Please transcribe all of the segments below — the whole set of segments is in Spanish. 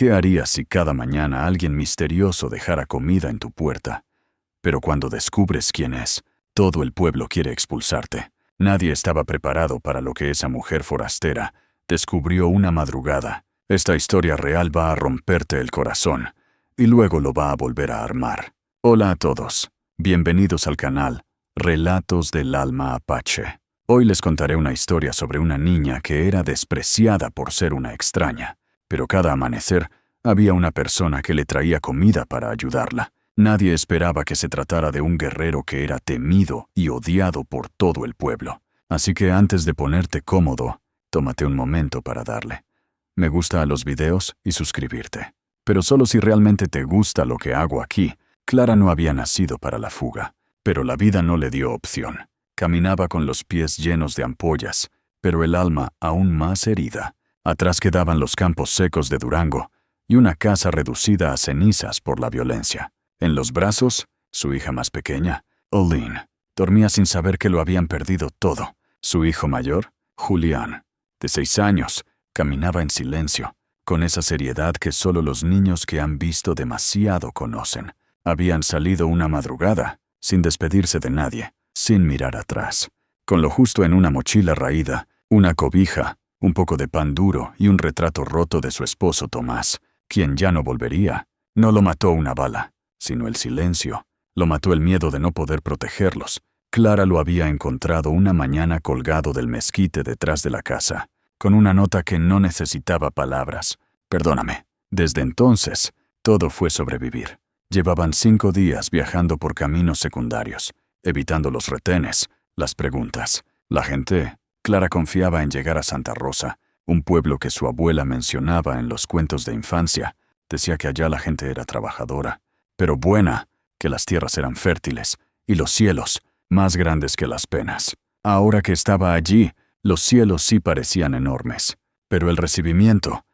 ¿Qué harías si cada mañana alguien misterioso dejara comida en tu puerta? Pero cuando descubres quién es, todo el pueblo quiere expulsarte. Nadie estaba preparado para lo que esa mujer forastera descubrió una madrugada. Esta historia real va a romperte el corazón y luego lo va a volver a armar. Hola a todos. Bienvenidos al canal Relatos del Alma Apache. Hoy les contaré una historia sobre una niña que era despreciada por ser una extraña, pero cada amanecer había una persona que le traía comida para ayudarla. Nadie esperaba que se tratara de un guerrero que era temido y odiado por todo el pueblo. Así que antes de ponerte cómodo, tómate un momento para darle me gusta a los videos y suscribirte. Pero solo si realmente te gusta lo que hago aquí. Clara no había nacido para la fuga, pero la vida no le dio opción. Caminaba con los pies llenos de ampollas, pero el alma aún más herida. Atrás quedaban los campos secos de Durango y una casa reducida a cenizas por la violencia. En los brazos, su hija más pequeña, Olin, dormía sin saber que lo habían perdido todo. Su hijo mayor, Julián, de 6 años, caminaba en silencio, con esa seriedad que solo los niños que han visto demasiado conocen. Habían salido una madrugada, sin despedirse de nadie, sin mirar atrás, con lo justo en una mochila raída, una cobija, un poco de pan duro y un retrato roto de su esposo Tomás, quien ya no volvería. No lo mató una bala, sino el silencio. Lo mató el miedo de no poder protegerlos. Clara lo había encontrado una mañana colgado del mezquite detrás de la casa, con una nota que no necesitaba palabras. Perdóname. Desde entonces, todo fue sobrevivir. Llevaban 5 días viajando por caminos secundarios, evitando los retenes, las preguntas. La gente, Clara confiaba en llegar a Santa Rosa, un pueblo que su abuela mencionaba en los cuentos de infancia. Decía que allá la gente era trabajadora, pero buena, que las tierras eran fértiles, y los cielos, más grandes que las penas. Ahora que estaba allí, los cielos sí parecían enormes, pero el recibimiento,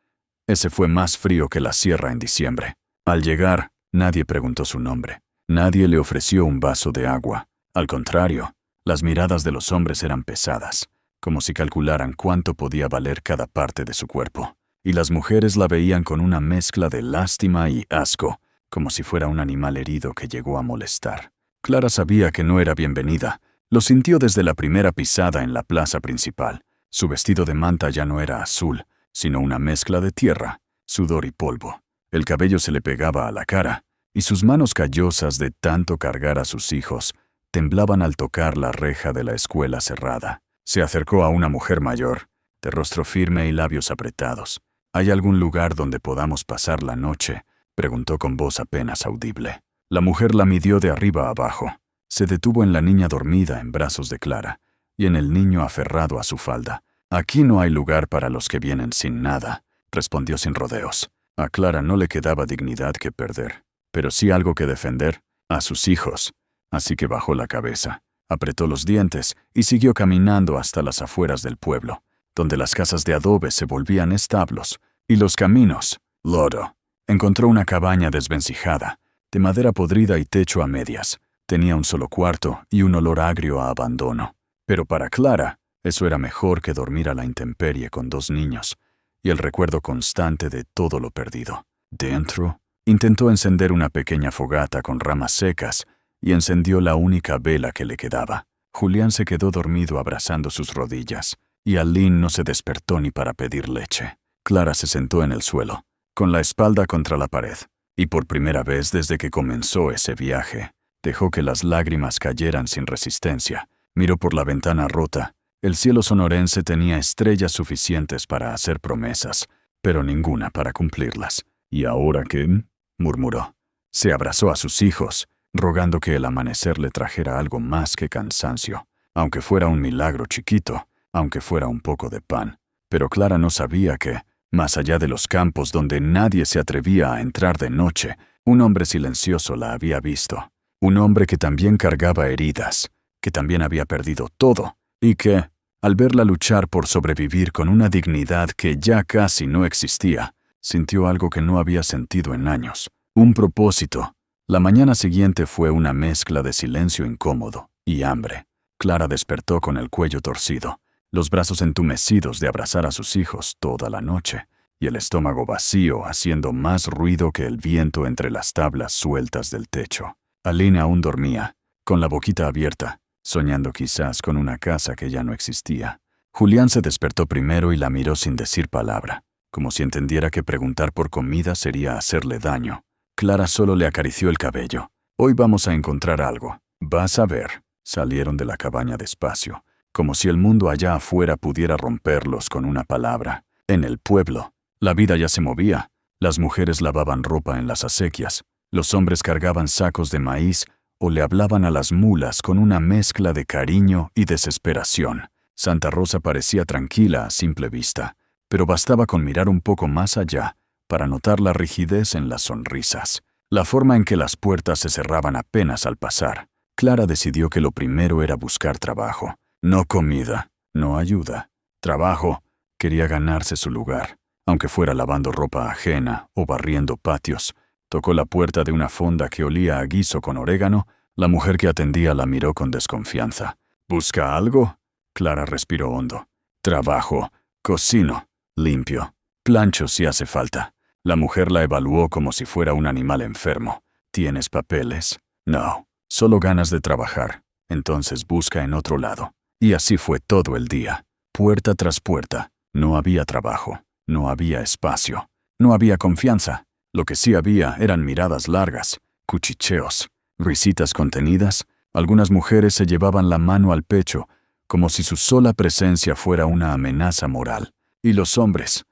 ese fue más frío que la sierra en diciembre. Al llegar, nadie preguntó su nombre. Nadie le ofreció un vaso de agua. Al contrario, las miradas de los hombres eran pesadas, como si calcularan cuánto podía valer cada parte de su cuerpo. Y las mujeres la veían con una mezcla de lástima y asco, como si fuera un animal herido que llegó a molestar. Clara sabía que no era bienvenida. Lo sintió desde la primera pisada en la plaza principal. Su vestido de manta ya no era azul, sino una mezcla de tierra, sudor y polvo. El cabello se le pegaba a la cara, y sus manos callosas de tanto cargar a sus hijos temblaban al tocar la reja de la escuela cerrada. Se acercó a una mujer mayor, de rostro firme y labios apretados. ¿Hay algún lugar donde podamos pasar la noche?, preguntó con voz apenas audible. La mujer la midió de arriba a abajo. Se detuvo en la niña dormida en brazos de Clara y en el niño aferrado a su falda. «Aquí no hay lugar para los que vienen sin nada», respondió sin rodeos. A Clara no le quedaba dignidad que perder, pero sí algo que defender, a sus hijos. Así que bajó la cabeza, apretó los dientes y siguió caminando hasta las afueras del pueblo, donde las casas de adobe se volvían establos y los caminos, lodo. Encontró una cabaña desvencijada, de madera podrida y techo a medias. Tenía un solo cuarto y un olor agrio a abandono. Pero para Clara, eso era mejor que dormir a la intemperie con 2 niños y el recuerdo constante de todo lo perdido. Dentro, intentó encender una pequeña fogata con ramas secas y encendió la única vela que le quedaba. Julián se quedó dormido abrazando sus rodillas y Aline no se despertó ni para pedir leche. Clara se sentó en el suelo, con la espalda contra la pared, y por primera vez desde que comenzó ese viaje, dejó que las lágrimas cayeran sin resistencia. Miró por la ventana rota. El cielo sonorense tenía estrellas suficientes para hacer promesas, pero ninguna para cumplirlas. «¿Y ahora qué?», murmuró. Se abrazó a sus hijos, rogando que el amanecer le trajera algo más que cansancio, aunque fuera un milagro chiquito, aunque fuera un poco de pan. Pero Clara no sabía que, más allá de los campos donde nadie se atrevía a entrar de noche, un hombre silencioso la había visto. Un hombre que también cargaba heridas, que también había perdido todo, y que, al verla luchar por sobrevivir con una dignidad que ya casi no existía, sintió algo que no había sentido en años. Un propósito. La mañana siguiente fue una mezcla de silencio incómodo y hambre. Clara despertó con el cuello torcido, los brazos entumecidos de abrazar a sus hijos toda la noche. y el estómago vacío haciendo más ruido que el viento entre las tablas sueltas del techo. Aline aún dormía, con la boquita abierta, soñando quizás con una casa que ya no existía. Julián se despertó primero y la miró sin decir palabra, como si entendiera que preguntar por comida sería hacerle daño. Clara solo le acarició el cabello. «Hoy vamos a encontrar algo. Vas a ver». Salieron de la cabaña despacio, como si el mundo allá afuera pudiera romperlos con una palabra. En el pueblo, la vida ya se movía. Las mujeres lavaban ropa en las acequias, los hombres cargaban sacos de maíz o le hablaban a las mulas con una mezcla de cariño y desesperación. Santa Rosa parecía tranquila a simple vista, pero bastaba con mirar un poco más allá para notar la rigidez en las sonrisas, la forma en que las puertas se cerraban apenas al pasar. Clara decidió que lo primero era buscar trabajo. No comida, no ayuda. Trabajo. Quería ganarse su lugar, aunque fuera lavando ropa ajena o barriendo patios. Tocó la puerta de una fonda que olía a guiso con orégano. La mujer que atendía la miró con desconfianza. «¿Busca algo?» Clara respiró hondo. «Trabajo. Cocino. Limpio. Plancho si hace falta». La mujer la evaluó como si fuera un animal enfermo. «¿Tienes papeles?» «No. Solo ganas de trabajar. Entonces busca en otro lado». Y así fue todo el día. Puerta tras puerta. No había trabajo. No había espacio. No había confianza. Lo que sí había eran miradas largas, cuchicheos, risitas contenidas. Algunas mujeres se llevaban la mano al pecho, como si su sola presencia fuera una amenaza moral. Y los hombres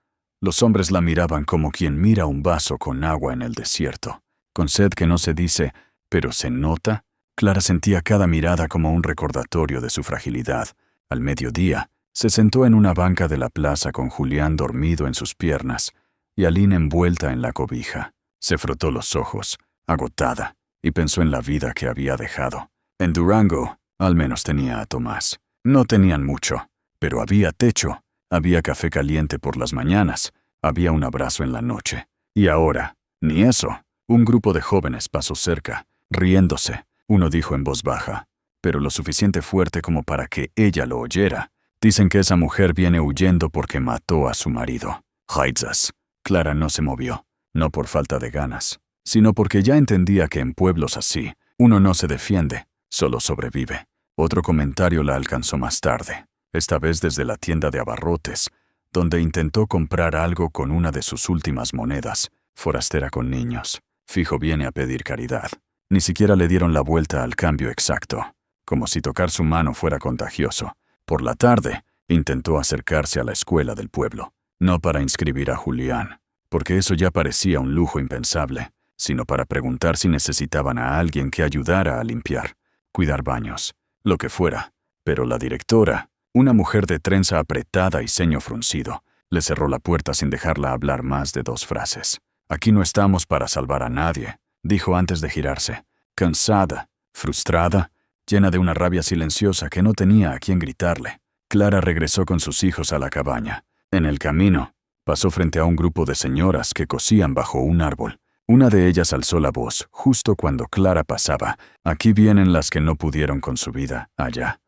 la miraban como quien mira un vaso con agua en el desierto. Con sed que no se dice, pero se nota. Clara sentía cada mirada como un recordatorio de su fragilidad. Al mediodía, se sentó en una banca de la plaza con Julián dormido en sus piernas y Aline envuelta en la cobija. Se frotó los ojos, agotada, y pensó en la vida que había dejado. En Durango, al menos tenía a Tomás. No tenían mucho, pero había techo, había café caliente por las mañanas, había un abrazo en la noche. Y ahora, ni eso. Un grupo de jóvenes pasó cerca, riéndose. Uno dijo en voz baja, pero lo suficiente fuerte como para que ella lo oyera. «Dicen que esa mujer viene huyendo porque mató a su marido». «Haitzas». Clara no se movió, no por falta de ganas, sino porque ya entendía que en pueblos así, uno no se defiende, solo sobrevive. Otro comentario la alcanzó más tarde, esta vez desde la tienda de abarrotes, donde intentó comprar algo con una de sus últimas monedas. Forastera con niños. Fijo viene a pedir caridad. Ni siquiera le dieron la vuelta al cambio exacto, como si tocar su mano fuera contagioso. Por la tarde, intentó acercarse a la escuela del pueblo, no para inscribir a Julián, porque eso ya parecía un lujo impensable, sino para preguntar si necesitaban a alguien que ayudara a limpiar, cuidar baños, lo que fuera. Pero la directora, una mujer de trenza apretada y ceño fruncido, le cerró la puerta sin dejarla hablar más de 2 frases. «Aquí no estamos para salvar a nadie», dijo antes de girarse, cansada, frustrada, llena de una rabia silenciosa que no tenía a quién gritarle. Clara regresó con sus hijos a la cabaña. En el camino, pasó frente a un grupo de señoras que cosían bajo un árbol. Una de ellas alzó la voz justo cuando Clara pasaba. «Aquí vienen las que no pudieron con su vida allá,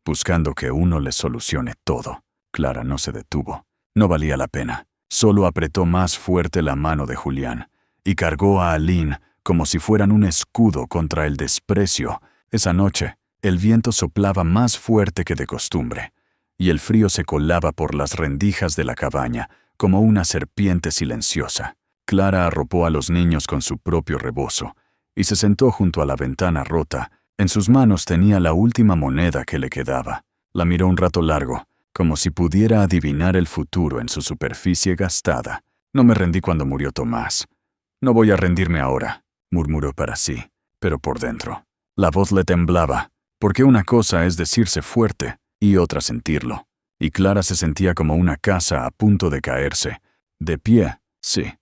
buscando que uno les solucione todo». Clara no se detuvo. No valía la pena. Solo apretó más fuerte la mano de Julián y cargó a Aline como si fueran un escudo contra el desprecio. Esa noche, el viento soplaba más fuerte que de costumbre, y el frío se colaba por las rendijas de la cabaña como una serpiente silenciosa. Clara arropó a los niños con su propio rebozo y se sentó junto a la ventana rota. En sus manos tenía la última moneda que le quedaba. La miró un rato largo, como si pudiera adivinar el futuro en su superficie gastada. «No me rendí cuando murió Tomás. No voy a rendirme ahora», murmuró para sí, pero por dentro. La voz le temblaba, porque una cosa es decirse fuerte y otra sentirlo. Y Clara se sentía como una casa a punto de caerse. De pie, sí,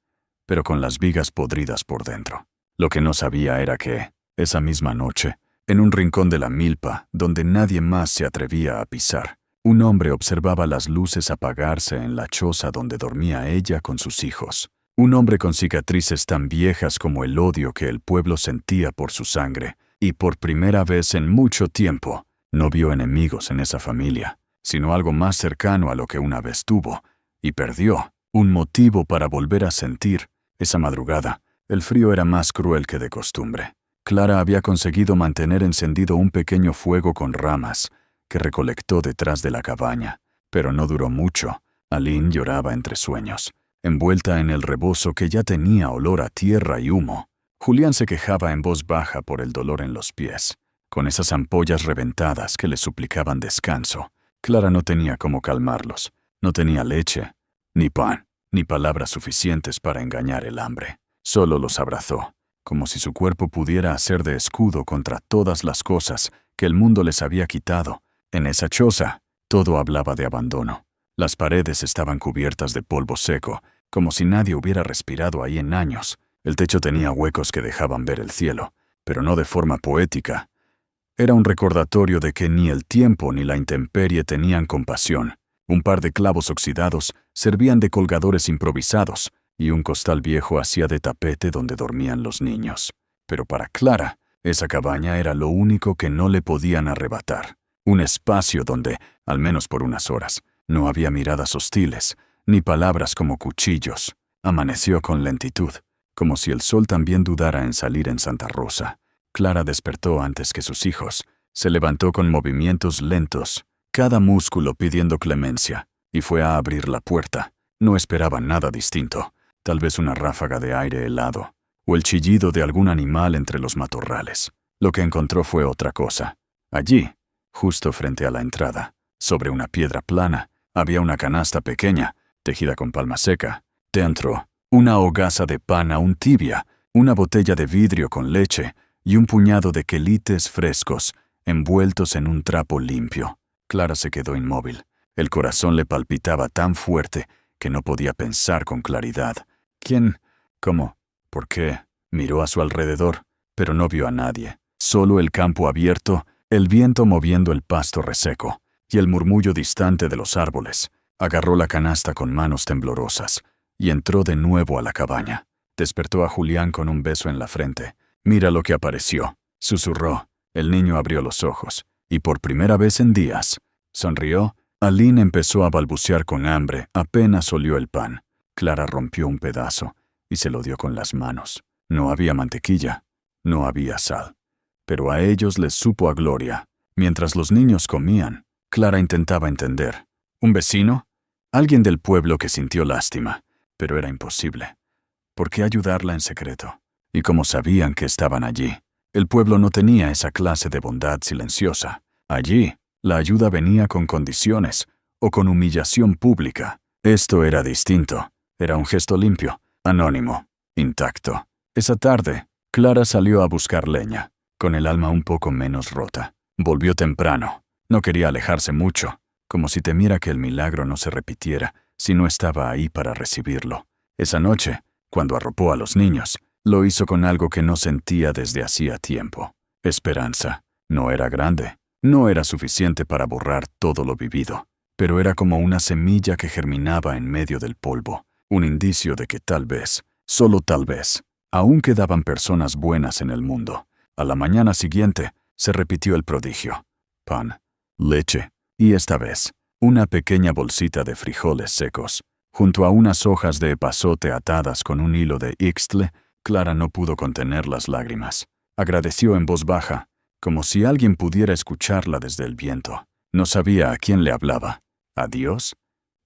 pero con las vigas podridas por dentro. Lo que no sabía era que, esa misma noche, en un rincón de la milpa, donde nadie más se atrevía a pisar, un hombre observaba las luces apagarse en la choza donde dormía ella con sus hijos. Un hombre con cicatrices tan viejas como el odio que el pueblo sentía por su sangre, y por primera vez en mucho tiempo, no vio enemigos en esa familia, sino algo más cercano a lo que una vez tuvo, y perdió, un motivo para volver a sentir. Esa madrugada, el frío era más cruel que de costumbre. Clara había conseguido mantener encendido un pequeño fuego con ramas que recolectó detrás de la cabaña, pero no duró mucho. Aline lloraba entre sueños, envuelta en el rebozo que ya tenía olor a tierra y humo. Julián se quejaba en voz baja por el dolor en los pies, con esas ampollas reventadas que le suplicaban descanso. Clara no tenía cómo calmarlos. No tenía leche, ni pan, ni palabras suficientes para engañar el hambre. Solo los abrazó, como si su cuerpo pudiera hacer de escudo contra todas las cosas que el mundo les había quitado. En esa choza, todo hablaba de abandono. Las paredes estaban cubiertas de polvo seco, como si nadie hubiera respirado ahí en años. El techo tenía huecos que dejaban ver el cielo, pero no de forma poética. Era un recordatorio de que ni el tiempo ni la intemperie tenían compasión. Un par de clavos oxidados servían de colgadores improvisados, y un costal viejo hacía de tapete donde dormían los niños. Pero para Clara, esa cabaña era lo único que no le podían arrebatar. Un espacio donde, al menos por unas horas, no había miradas hostiles, ni palabras como cuchillos. Amaneció con lentitud, como si el sol también dudara en salir en Santa Rosa. Clara despertó antes que sus hijos. Se levantó con movimientos lentos, cada músculo pidiendo clemencia, y fue a abrir la puerta. No esperaba nada distinto, tal vez una ráfaga de aire helado, o el chillido de algún animal entre los matorrales. Lo que encontró fue otra cosa. Allí, justo frente a la entrada, sobre una piedra plana, había una canasta pequeña, tejida con palma seca. Dentro, una hogaza de pan aún tibia, una botella de vidrio con leche y un puñado de quelites frescos, envueltos en un trapo limpio. Clara se quedó inmóvil. El corazón le palpitaba tan fuerte que no podía pensar con claridad. ¿Quién? ¿Cómo? ¿Por qué? Miró a su alrededor, pero no vio a nadie. Solo el campo abierto, el viento moviendo el pasto reseco y el murmullo distante de los árboles. Agarró la canasta con manos temblorosas y entró de nuevo a la cabaña. Despertó a Julián con un beso en la frente. «Mira lo que apareció», susurró. El niño abrió los ojos, y por primera vez en días, sonrió. Aline empezó a balbucear con hambre, apenas olió el pan. Clara rompió un pedazo y se lo dio con las manos. No había mantequilla, no había sal. Pero a ellos les supo a gloria. Mientras los niños comían, Clara intentaba entender. ¿Un vecino? Alguien del pueblo que sintió lástima, pero era imposible. ¿Por qué ayudarla en secreto? Y como sabían que estaban allí, el pueblo no tenía esa clase de bondad silenciosa. Allí, la ayuda venía con condiciones o con humillación pública. Esto era distinto. Era un gesto limpio, anónimo, intacto. Esa tarde, Clara salió a buscar leña, con el alma un poco menos rota. Volvió temprano. No quería alejarse mucho, como si temiera que el milagro no se repitiera si no estaba ahí para recibirlo. Esa noche, cuando arropó a los niños, lo hizo con algo que no sentía desde hacía tiempo. Esperanza. No era grande, no era suficiente para borrar todo lo vivido, pero era como una semilla que germinaba en medio del polvo, un indicio de que tal vez, solo tal vez, aún quedaban personas buenas en el mundo. A la mañana siguiente, se repitió el prodigio. Pan, leche, y esta vez, una pequeña bolsita de frijoles secos. Junto a unas hojas de epazote atadas con un hilo de ixtle, Clara no pudo contener las lágrimas. Agradeció en voz baja, como si alguien pudiera escucharla desde el viento. No sabía a quién le hablaba. ¿A Dios?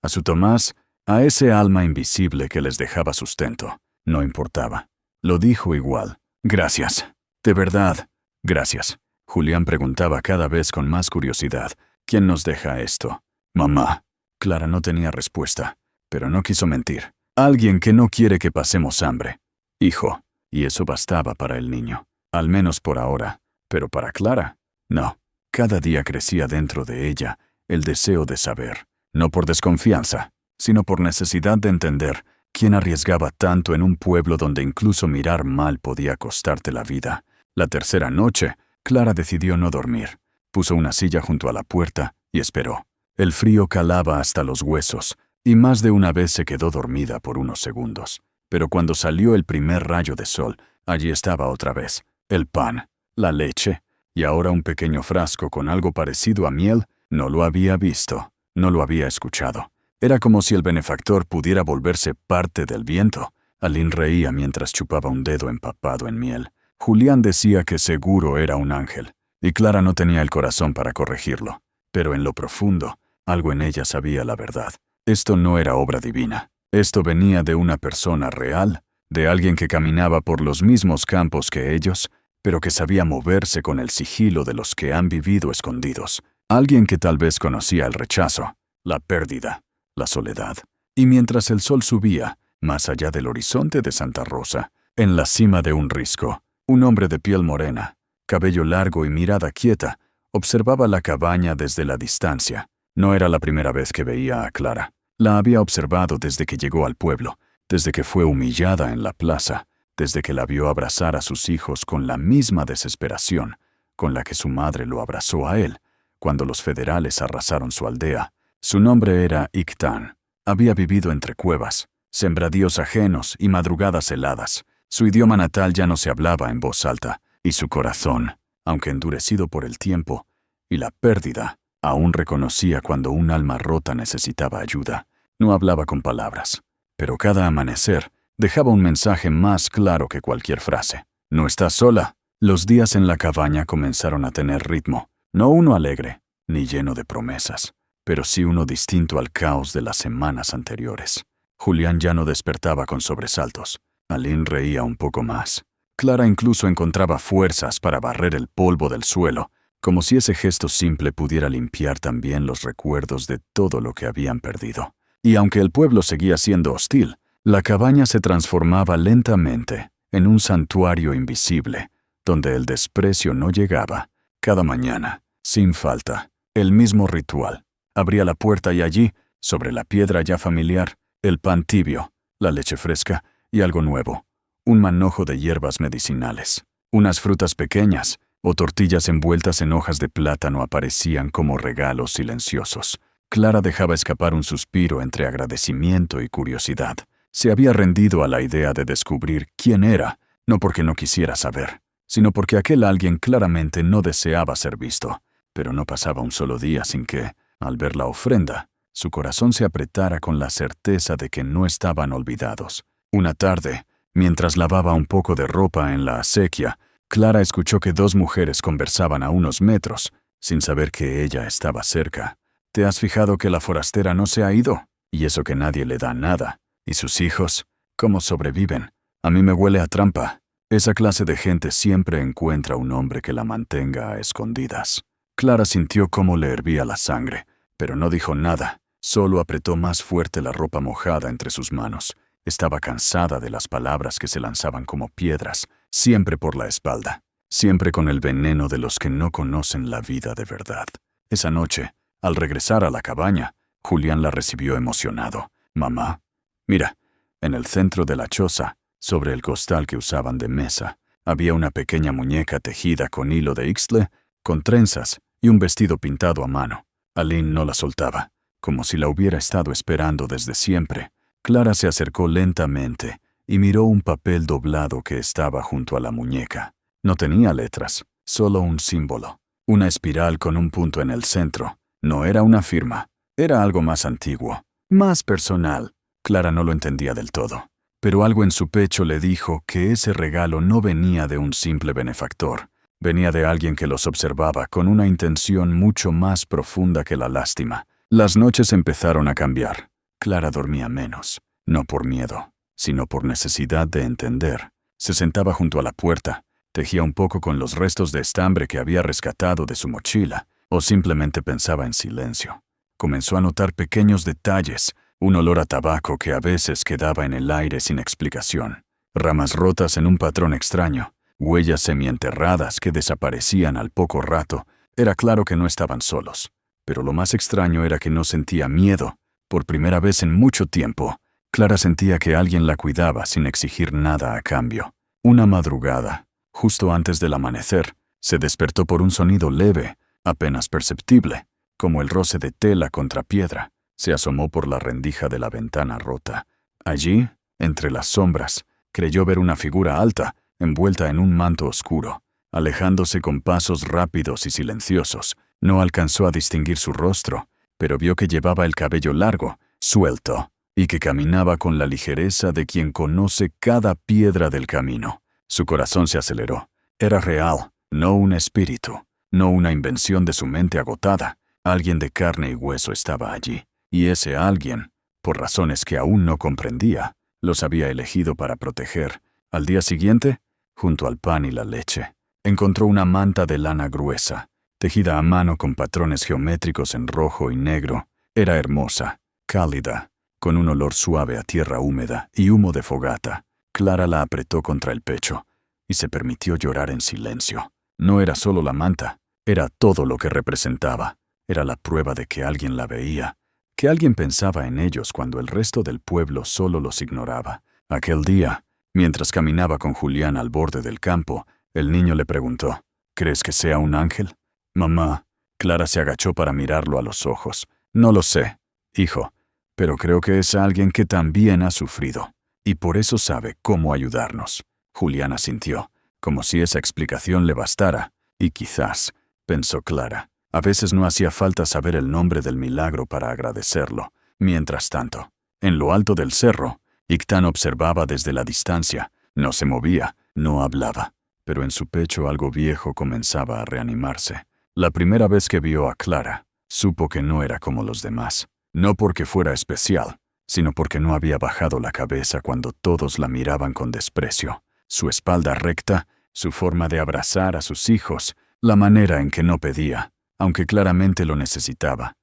¿A su Tomás? ¿A ese alma invisible que les dejaba sustento? No importaba. Lo dijo igual. Gracias. De verdad. Gracias. Julián preguntaba cada vez con más curiosidad. ¿Quién nos deja esto? Mamá. Clara no tenía respuesta, pero no quiso mentir. Alguien que no quiere que pasemos hambre. Hijo. Y eso bastaba para el niño. Al menos por ahora. Pero para Clara, no. Cada día crecía dentro de ella el deseo de saber. No por desconfianza, sino por necesidad de entender quién arriesgaba tanto en un pueblo donde incluso mirar mal podía costarte la vida. La tercera noche, Clara decidió no dormir. Puso una silla junto a la puerta y esperó. El frío calaba hasta los huesos, y más de una vez se quedó dormida por unos segundos. Pero cuando salió el primer rayo de sol, allí estaba otra vez. El pan, la leche, y ahora un pequeño frasco con algo parecido a miel. No lo había visto, no lo había escuchado. Era como si el benefactor pudiera volverse parte del viento. Aline reía mientras chupaba un dedo empapado en miel. Julián decía que seguro era un ángel, y Clara no tenía el corazón para corregirlo. Pero en lo profundo, algo en ella sabía la verdad. Esto no era obra divina. Esto venía de una persona real, de alguien que caminaba por los mismos campos que ellos, pero que sabía moverse con el sigilo de los que han vivido escondidos. Alguien que tal vez conocía el rechazo, la pérdida, la soledad. Y mientras el sol subía, más allá del horizonte de Santa Rosa, en la cima de un risco, un hombre de piel morena, cabello largo y mirada quieta, observaba la cabaña desde la distancia. No era la primera vez que veía a Clara. La había observado desde que llegó al pueblo, desde que fue humillada en la plaza, desde que la vio abrazar a sus hijos con la misma desesperación con la que su madre lo abrazó a él, cuando los federales arrasaron su aldea. Su nombre era Ictán. Había vivido entre cuevas, sembradíos ajenos y madrugadas heladas. Su idioma natal ya no se hablaba en voz alta, y su corazón, aunque endurecido por el tiempo y la pérdida, aún reconocía cuando un alma rota necesitaba ayuda. No hablaba con palabras, pero cada amanecer dejaba un mensaje más claro que cualquier frase. «No estás sola». Los días en la cabaña comenzaron a tener ritmo, no uno alegre, ni lleno de promesas, pero sí uno distinto al caos de las semanas anteriores. Julián ya no despertaba con sobresaltos. Aline reía un poco más. Clara incluso encontraba fuerzas para barrer el polvo del suelo, como si ese gesto simple pudiera limpiar también los recuerdos de todo lo que habían perdido. Y aunque el pueblo seguía siendo hostil, la cabaña se transformaba lentamente en un santuario invisible, donde el desprecio no llegaba. Cada mañana, sin falta, el mismo ritual. Abría la puerta y allí, sobre la piedra ya familiar, el pan tibio, la leche fresca y algo nuevo, un manojo de hierbas medicinales. Unas frutas pequeñas o tortillas envueltas en hojas de plátano aparecían como regalos silenciosos. Clara dejaba escapar un suspiro entre agradecimiento y curiosidad. Se había rendido a la idea de descubrir quién era, no porque no quisiera saber, sino porque aquel alguien claramente no deseaba ser visto. Pero no pasaba un solo día sin que, al ver la ofrenda, su corazón se apretara con la certeza de que no estaban olvidados. Una tarde, mientras lavaba un poco de ropa en la acequia, Clara escuchó que dos mujeres conversaban a unos metros, sin saber que ella estaba cerca. ¿Te has fijado que la forastera no se ha ido? Y eso que nadie le da nada. ¿Y sus hijos? ¿Cómo sobreviven? A mí me huele a trampa. Esa clase de gente siempre encuentra un hombre que la mantenga a escondidas. Clara sintió cómo le hervía la sangre, pero no dijo nada. Solo apretó más fuerte la ropa mojada entre sus manos. Estaba cansada de las palabras que se lanzaban como piedras, siempre por la espalda, siempre con el veneno de los que no conocen la vida de verdad. Esa noche, al regresar a la cabaña, Julián la recibió emocionado. «Mamá, mira, en el centro de la choza, sobre el costal que usaban de mesa, había una pequeña muñeca tejida con hilo de ixtle, con trenzas y un vestido pintado a mano». Aline no la soltaba, como si la hubiera estado esperando desde siempre. Clara se acercó lentamente y miró un papel doblado que estaba junto a la muñeca. No tenía letras, solo un símbolo, una espiral con un punto en el centro. No era una firma, era algo más antiguo, más personal. Clara no lo entendía del todo, pero algo en su pecho le dijo que ese regalo no venía de un simple benefactor. Venía de alguien que los observaba con una intención mucho más profunda que la lástima. Las noches empezaron a cambiar. Clara dormía menos, no por miedo, sino por necesidad de entender. Se sentaba junto a la puerta, tejía un poco con los restos de estambre que había rescatado de su mochila, o simplemente pensaba en silencio. Comenzó a notar pequeños detalles, un olor a tabaco que a veces quedaba en el aire sin explicación, ramas rotas en un patrón extraño, huellas semienterradas que desaparecían al poco rato. Era claro que no estaban solos, pero lo más extraño era que no sentía miedo. Por primera vez en mucho tiempo, Clara sentía que alguien la cuidaba sin exigir nada a cambio. Una madrugada, justo antes del amanecer, se despertó por un sonido leve, apenas perceptible, como el roce de tela contra piedra. Se asomó por la rendija de la ventana rota. Allí, entre las sombras, creyó ver una figura alta, envuelta en un manto oscuro, alejándose con pasos rápidos y silenciosos. No alcanzó a distinguir su rostro, pero vio que llevaba el cabello largo, suelto, y que caminaba con la ligereza de quien conoce cada piedra del camino. Su corazón se aceleró. Era real, no un espíritu, no una invención de su mente agotada. Alguien de carne y hueso estaba allí, y ese alguien, por razones que aún no comprendía, los había elegido para proteger. Al día siguiente, junto al pan y la leche, encontró una manta de lana gruesa, tejida a mano con patrones geométricos en rojo y negro. Era hermosa, cálida, con un olor suave a tierra húmeda y humo de fogata. Clara la apretó contra el pecho y se permitió llorar en silencio. No era solo la manta, era todo lo que representaba. Era la prueba de que alguien la veía, que alguien pensaba en ellos cuando el resto del pueblo solo los ignoraba. Aquel día, mientras caminaba con Julián al borde del campo, el niño le preguntó, ¿crees que sea un ángel? Mamá, Clara se agachó para mirarlo a los ojos. No lo sé, hijo, pero creo que es alguien que también ha sufrido, y por eso sabe cómo ayudarnos. Julián asintió, como si esa explicación le bastara, y quizás, pensó Clara, a veces no hacía falta saber el nombre del milagro para agradecerlo. Mientras tanto, en lo alto del cerro, Ictán observaba desde la distancia. No se movía, no hablaba, pero en su pecho algo viejo comenzaba a reanimarse. La primera vez que vio a Clara, supo que no era como los demás. No porque fuera especial, sino porque no había bajado la cabeza cuando todos la miraban con desprecio. Su espalda recta, su forma de abrazar a sus hijos, la manera en que no pedía, aunque claramente lo necesitaba.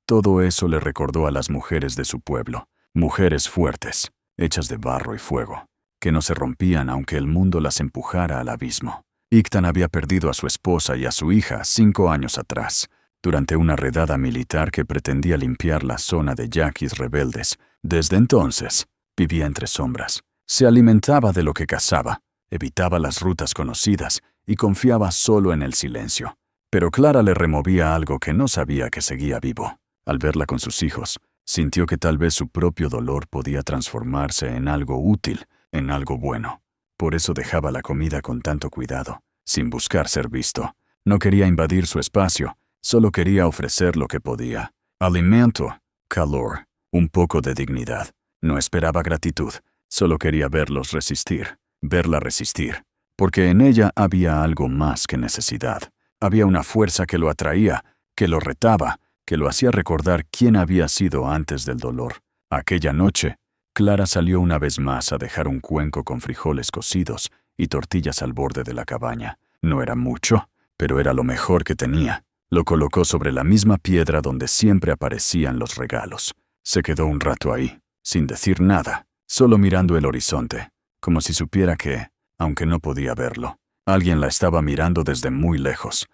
Todo eso le recordó a las mujeres de su pueblo, mujeres fuertes, hechas de barro y fuego, que no se rompían aunque el mundo las empujara al abismo. Ictán había perdido a su esposa y a su hija 5 años atrás, durante una redada militar que pretendía limpiar la zona de yaquis rebeldes. Desde entonces, vivía entre sombras. Se alimentaba de lo que cazaba, evitaba las rutas conocidas y confiaba solo en el silencio. Pero Clara le removía algo que no sabía que seguía vivo. Al verla con sus hijos, sintió que tal vez su propio dolor podía transformarse en algo útil, en algo bueno. Por eso dejaba la comida con tanto cuidado, sin buscar ser visto. No quería invadir su espacio, solo quería ofrecer lo que podía. Alimento, calor, un poco de dignidad. No esperaba gratitud, solo quería verlos resistir, verla resistir, porque en ella había algo más que necesidad. Había una fuerza que lo atraía, que lo retaba, que lo hacía recordar quién había sido antes del dolor. Aquella noche, Clara salió una vez más a dejar un cuenco con frijoles cocidos y tortillas al borde de la cabaña. No era mucho, pero era lo mejor que tenía. Lo colocó sobre la misma piedra donde siempre aparecían los regalos. Se quedó un rato ahí, sin decir nada, solo mirando el horizonte, como si supiera que, aunque no podía verlo, alguien la estaba mirando desde muy lejos.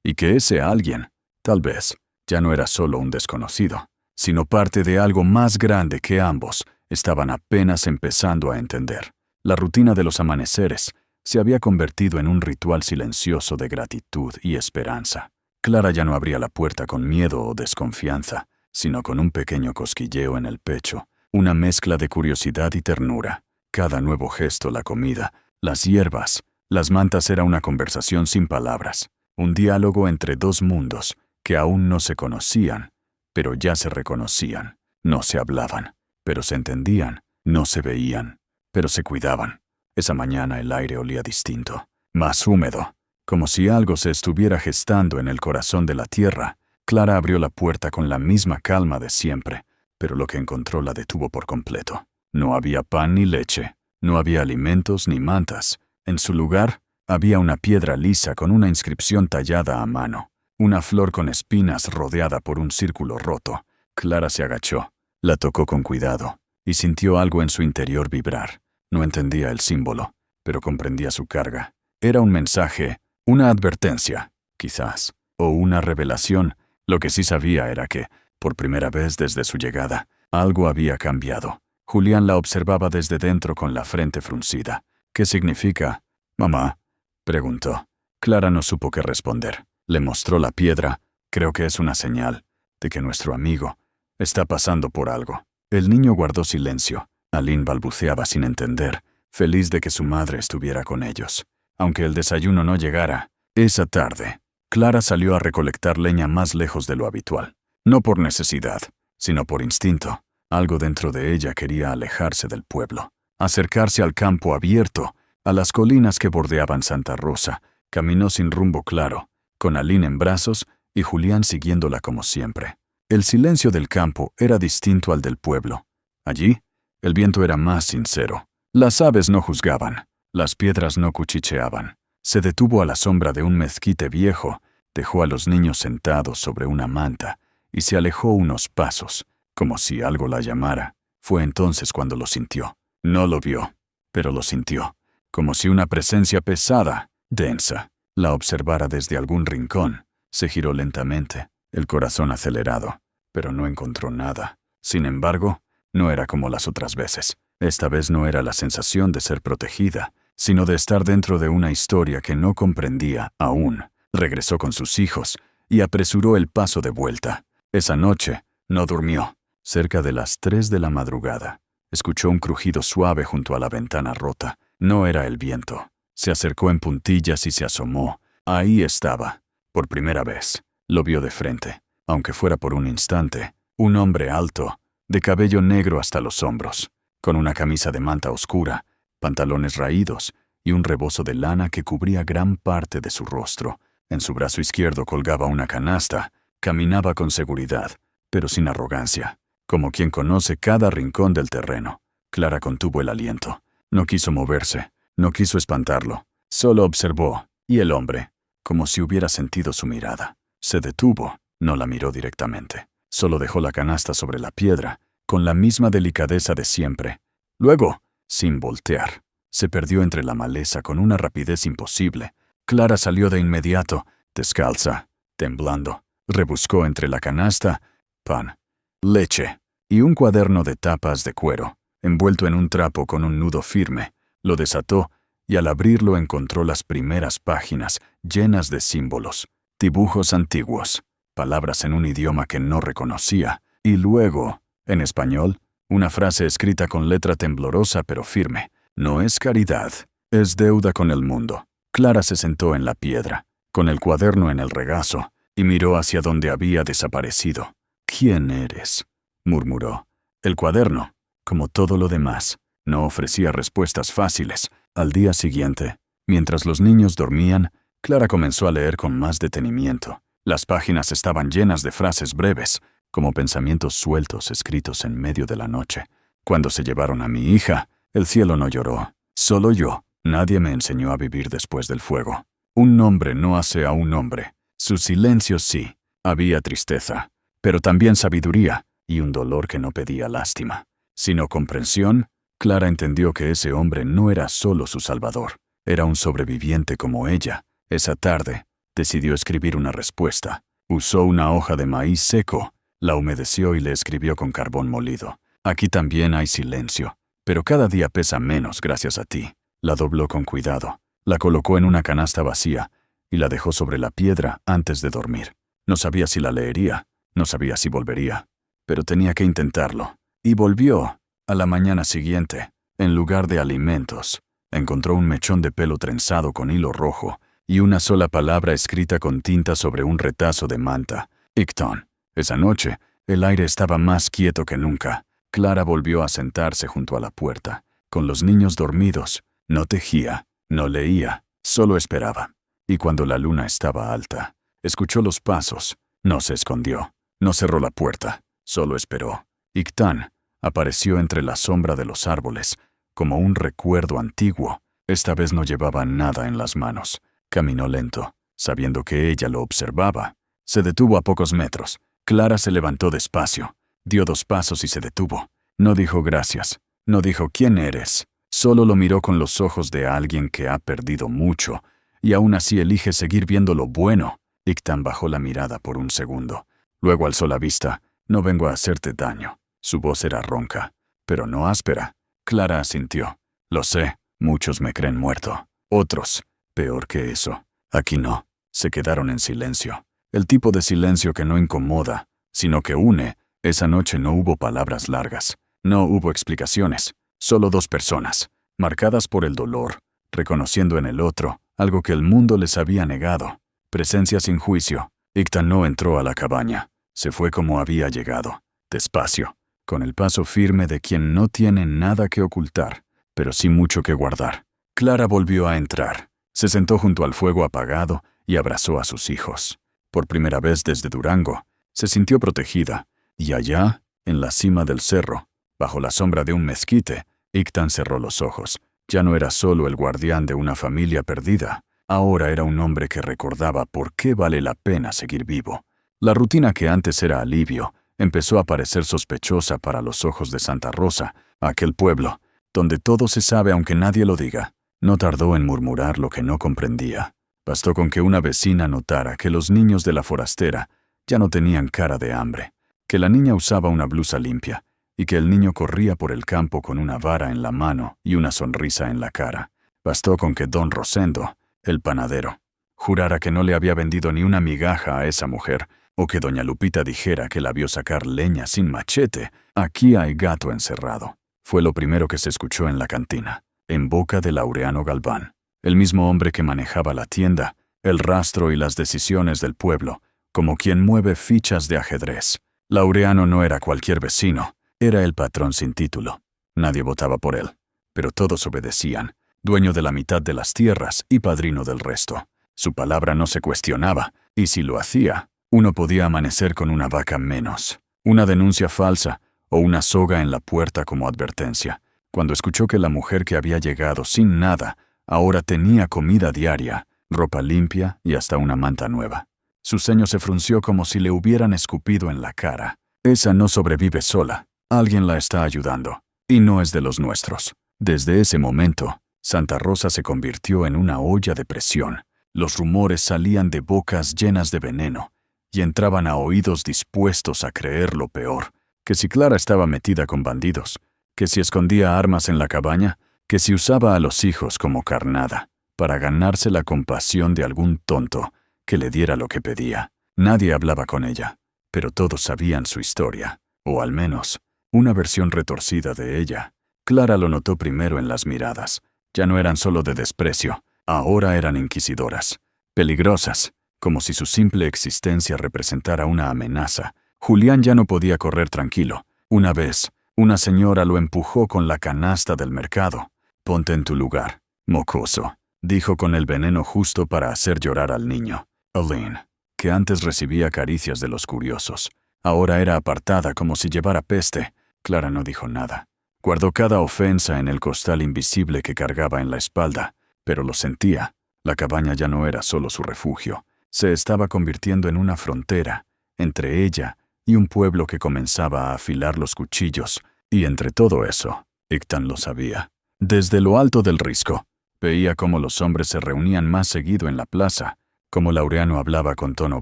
Y que ese alguien, tal vez, ya no era solo un desconocido, sino parte de algo más grande que ambos estaban apenas empezando a entender. La rutina de los amaneceres se había convertido en un ritual silencioso de gratitud y esperanza. Clara ya no abría la puerta con miedo o desconfianza, sino con un pequeño cosquilleo en el pecho, una mezcla de curiosidad y ternura. Cada nuevo gesto, la comida, las hierbas, las mantas era una conversación sin palabras, un diálogo entre dos mundos que aún no se conocían, pero ya se reconocían. No se hablaban, pero se entendían, no se veían, pero se cuidaban. Esa mañana el aire olía distinto, más húmedo, como si algo se estuviera gestando en el corazón de la tierra. Clara abrió la puerta con la misma calma de siempre, pero lo que encontró la detuvo por completo. No había pan ni leche, no había alimentos ni mantas. En su lugar, había una piedra lisa con una inscripción tallada a mano, una flor con espinas rodeada por un círculo roto. Clara se agachó, la tocó con cuidado, y sintió algo en su interior vibrar. No entendía el símbolo, pero comprendía su carga. Era un mensaje, una advertencia, quizás, o una revelación. Lo que sí sabía era que, por primera vez desde su llegada, algo había cambiado. Julián la observaba desde dentro con la frente fruncida. ¿Qué significa, mamá?, preguntó. Clara no supo qué responder. Le mostró la piedra. Creo que es una señal de que nuestro amigo está pasando por algo. El niño guardó silencio. Aline balbuceaba sin entender, feliz de que su madre estuviera con ellos. Aunque el desayuno no llegara, esa tarde, Clara salió a recolectar leña más lejos de lo habitual. No por necesidad, sino por instinto. Algo dentro de ella quería alejarse del pueblo, acercarse al campo abierto, a las colinas que bordeaban Santa Rosa. Caminó sin rumbo claro, con Aline en brazos y Julián siguiéndola como siempre. El silencio del campo era distinto al del pueblo. Allí, el viento era más sincero. Las aves no juzgaban, las piedras no cuchicheaban. Se detuvo a la sombra de un mezquite viejo, dejó a los niños sentados sobre una manta y se alejó unos pasos, como si algo la llamara. Fue entonces cuando lo sintió. No lo vio, pero lo sintió, como si una presencia pesada, densa, la observara desde algún rincón. Se giró lentamente, el corazón acelerado, pero no encontró nada. Sin embargo, no era como las otras veces. Esta vez no era la sensación de ser protegida, sino de estar dentro de una historia que no comprendía aún. Regresó con sus hijos y apresuró el paso de vuelta. Esa noche no durmió. Cerca de las 3 de la madrugada, escuchó un crujido suave junto a la ventana rota. No era el viento. Se acercó en puntillas y se asomó. Ahí estaba. Por primera vez, lo vio de frente, aunque fuera por un instante. Un hombre alto, de cabello negro hasta los hombros, con una camisa de manta oscura, pantalones raídos y un rebozo de lana que cubría gran parte de su rostro. En su brazo izquierdo colgaba una canasta. Caminaba con seguridad, pero sin arrogancia, como quien conoce cada rincón del terreno. Clara contuvo el aliento. No quiso moverse, no quiso espantarlo. Solo observó, y el hombre, como si hubiera sentido su mirada, se detuvo. No la miró directamente. Solo dejó la canasta sobre la piedra, con la misma delicadeza de siempre. Luego, sin voltear, se perdió entre la maleza con una rapidez imposible. Clara salió de inmediato, descalza, temblando. Rebuscó entre la canasta pan, leche y un cuaderno de tapas de cuero, envuelto en un trapo con un nudo firme. Lo desató y al abrirlo encontró las primeras páginas llenas de símbolos, dibujos antiguos, palabras en un idioma que no reconocía, y luego, en español, una frase escrita con letra temblorosa pero firme. No es caridad, es deuda con el mundo. Clara se sentó en la piedra, con el cuaderno en el regazo, y miró hacia donde había desaparecido. «¿Quién eres?», murmuró. El cuaderno, como todo lo demás, no ofrecía respuestas fáciles. Al día siguiente, mientras los niños dormían, Clara comenzó a leer con más detenimiento. Las páginas estaban llenas de frases breves, como pensamientos sueltos escritos en medio de la noche. Cuando se llevaron a mi hija, el cielo no lloró. Solo yo. Nadie me enseñó a vivir después del fuego. Un hombre no hace a un hombre. Su silencio sí. Había tristeza, pero también sabiduría y un dolor que no pedía lástima, sino comprensión. Clara entendió que ese hombre no era solo su salvador. Era un sobreviviente como ella. Esa tarde, decidió escribir una respuesta. Usó una hoja de maíz seco, la humedeció y le escribió con carbón molido. Aquí también hay silencio, pero cada día pesa menos gracias a ti. La dobló con cuidado, la colocó en una canasta vacía y la dejó sobre la piedra antes de dormir. No sabía si la leería, no sabía si volvería, pero tenía que intentarlo. Y volvió. A la mañana siguiente, en lugar de alimentos, encontró un mechón de pelo trenzado con hilo rojo y una sola palabra escrita con tinta sobre un retazo de manta. Ictón. Esa noche, el aire estaba más quieto que nunca. Clara volvió a sentarse junto a la puerta, con los niños dormidos. No tejía, no leía, solo esperaba. Y cuando la luna estaba alta, escuchó los pasos. No se escondió, no cerró la puerta, solo esperó. Ictán apareció entre la sombra de los árboles, como un recuerdo antiguo. Esta vez no llevaba nada en las manos. Caminó lento, sabiendo que ella lo observaba. Se detuvo a pocos metros. Clara se levantó despacio, dio 2 pasos y se detuvo. No dijo gracias, no dijo ¿quién eres? Solo lo miró con los ojos de alguien que ha perdido mucho y aún así elige seguir viendo lo bueno. Ictán bajó la mirada por un segundo. Luego alzó la vista. No vengo a hacerte daño. Su voz era ronca, pero no áspera. Clara asintió. Lo sé, muchos me creen muerto. Otros, peor que eso. Aquí no. Se quedaron en silencio. El tipo de silencio que no incomoda, sino que une. Esa noche no hubo palabras largas. No hubo explicaciones. Solo 2 personas, marcadas por el dolor, reconociendo en el otro algo que el mundo les había negado. Presencia sin juicio. Ictán no entró a la cabaña. Se fue como había llegado. despacio, con el paso firme de quien no tiene nada que ocultar, pero sí mucho que guardar. Clara volvió a entrar. Se sentó junto al fuego apagado y abrazó a sus hijos. Por primera vez desde Durango, se sintió protegida, y allá, en la cima del cerro, bajo la sombra de un mezquite, Ictan cerró los ojos. Ya no era solo el guardián de una familia perdida, ahora era un hombre que recordaba por qué vale la pena seguir vivo. La rutina que antes era alivio, empezó a parecer sospechosa para los ojos de Santa Rosa, aquel pueblo, donde todo se sabe aunque nadie lo diga. No tardó en murmurar lo que no comprendía. Bastó con que una vecina notara que los niños de la forastera ya no tenían cara de hambre, que la niña usaba una blusa limpia, y que el niño corría por el campo con una vara en la mano y una sonrisa en la cara. Bastó con que don Rosendo, el panadero, jurara que no le había vendido ni una migaja a esa mujer, o que doña Lupita dijera que la vio sacar leña sin machete. Aquí hay gato encerrado. Fue lo primero que se escuchó en la cantina, en boca de Laureano Galván, el mismo hombre que manejaba la tienda, el rastro y las decisiones del pueblo, como quien mueve fichas de ajedrez. Laureano no era cualquier vecino, era el patrón sin título. Nadie votaba por él, pero todos obedecían, dueño de la mitad de las tierras y padrino del resto. Su palabra no se cuestionaba, y si lo hacía, uno podía amanecer con una vaca menos, una denuncia falsa o una soga en la puerta como advertencia. Cuando escuchó que la mujer que había llegado sin nada ahora tenía comida diaria, ropa limpia y hasta una manta nueva, su ceño se frunció como si le hubieran escupido en la cara. Esa no sobrevive sola, alguien la está ayudando, y no es de los nuestros. Desde ese momento, Santa Rosa se convirtió en una olla de presión. Los rumores salían de bocas llenas de veneno, y entraban a oídos dispuestos a creer lo peor, que si Clara estaba metida con bandidos, que si escondía armas en la cabaña, que si usaba a los hijos como carnada, para ganarse la compasión de algún tonto que le diera lo que pedía. Nadie hablaba con ella, pero todos sabían su historia, o al menos, una versión retorcida de ella. Clara lo notó primero en las miradas. Ya no eran solo de desprecio, ahora eran inquisidoras, peligrosas, como si su simple existencia representara una amenaza. Julián ya no podía correr tranquilo. Una vez, una señora lo empujó con la canasta del mercado. «Ponte en tu lugar, mocoso», dijo con el veneno justo para hacer llorar al niño. Aline, que antes recibía caricias de los curiosos, ahora era apartada como si llevara peste. Clara no dijo nada. Guardó cada ofensa en el costal invisible que cargaba en la espalda, pero lo sentía. La cabaña ya no era solo su refugio. Se estaba convirtiendo en una frontera entre ella y un pueblo que comenzaba a afilar los cuchillos, y entre todo eso, Ictan lo sabía. Desde lo alto del risco, veía cómo los hombres se reunían más seguido en la plaza, cómo Laureano hablaba con tono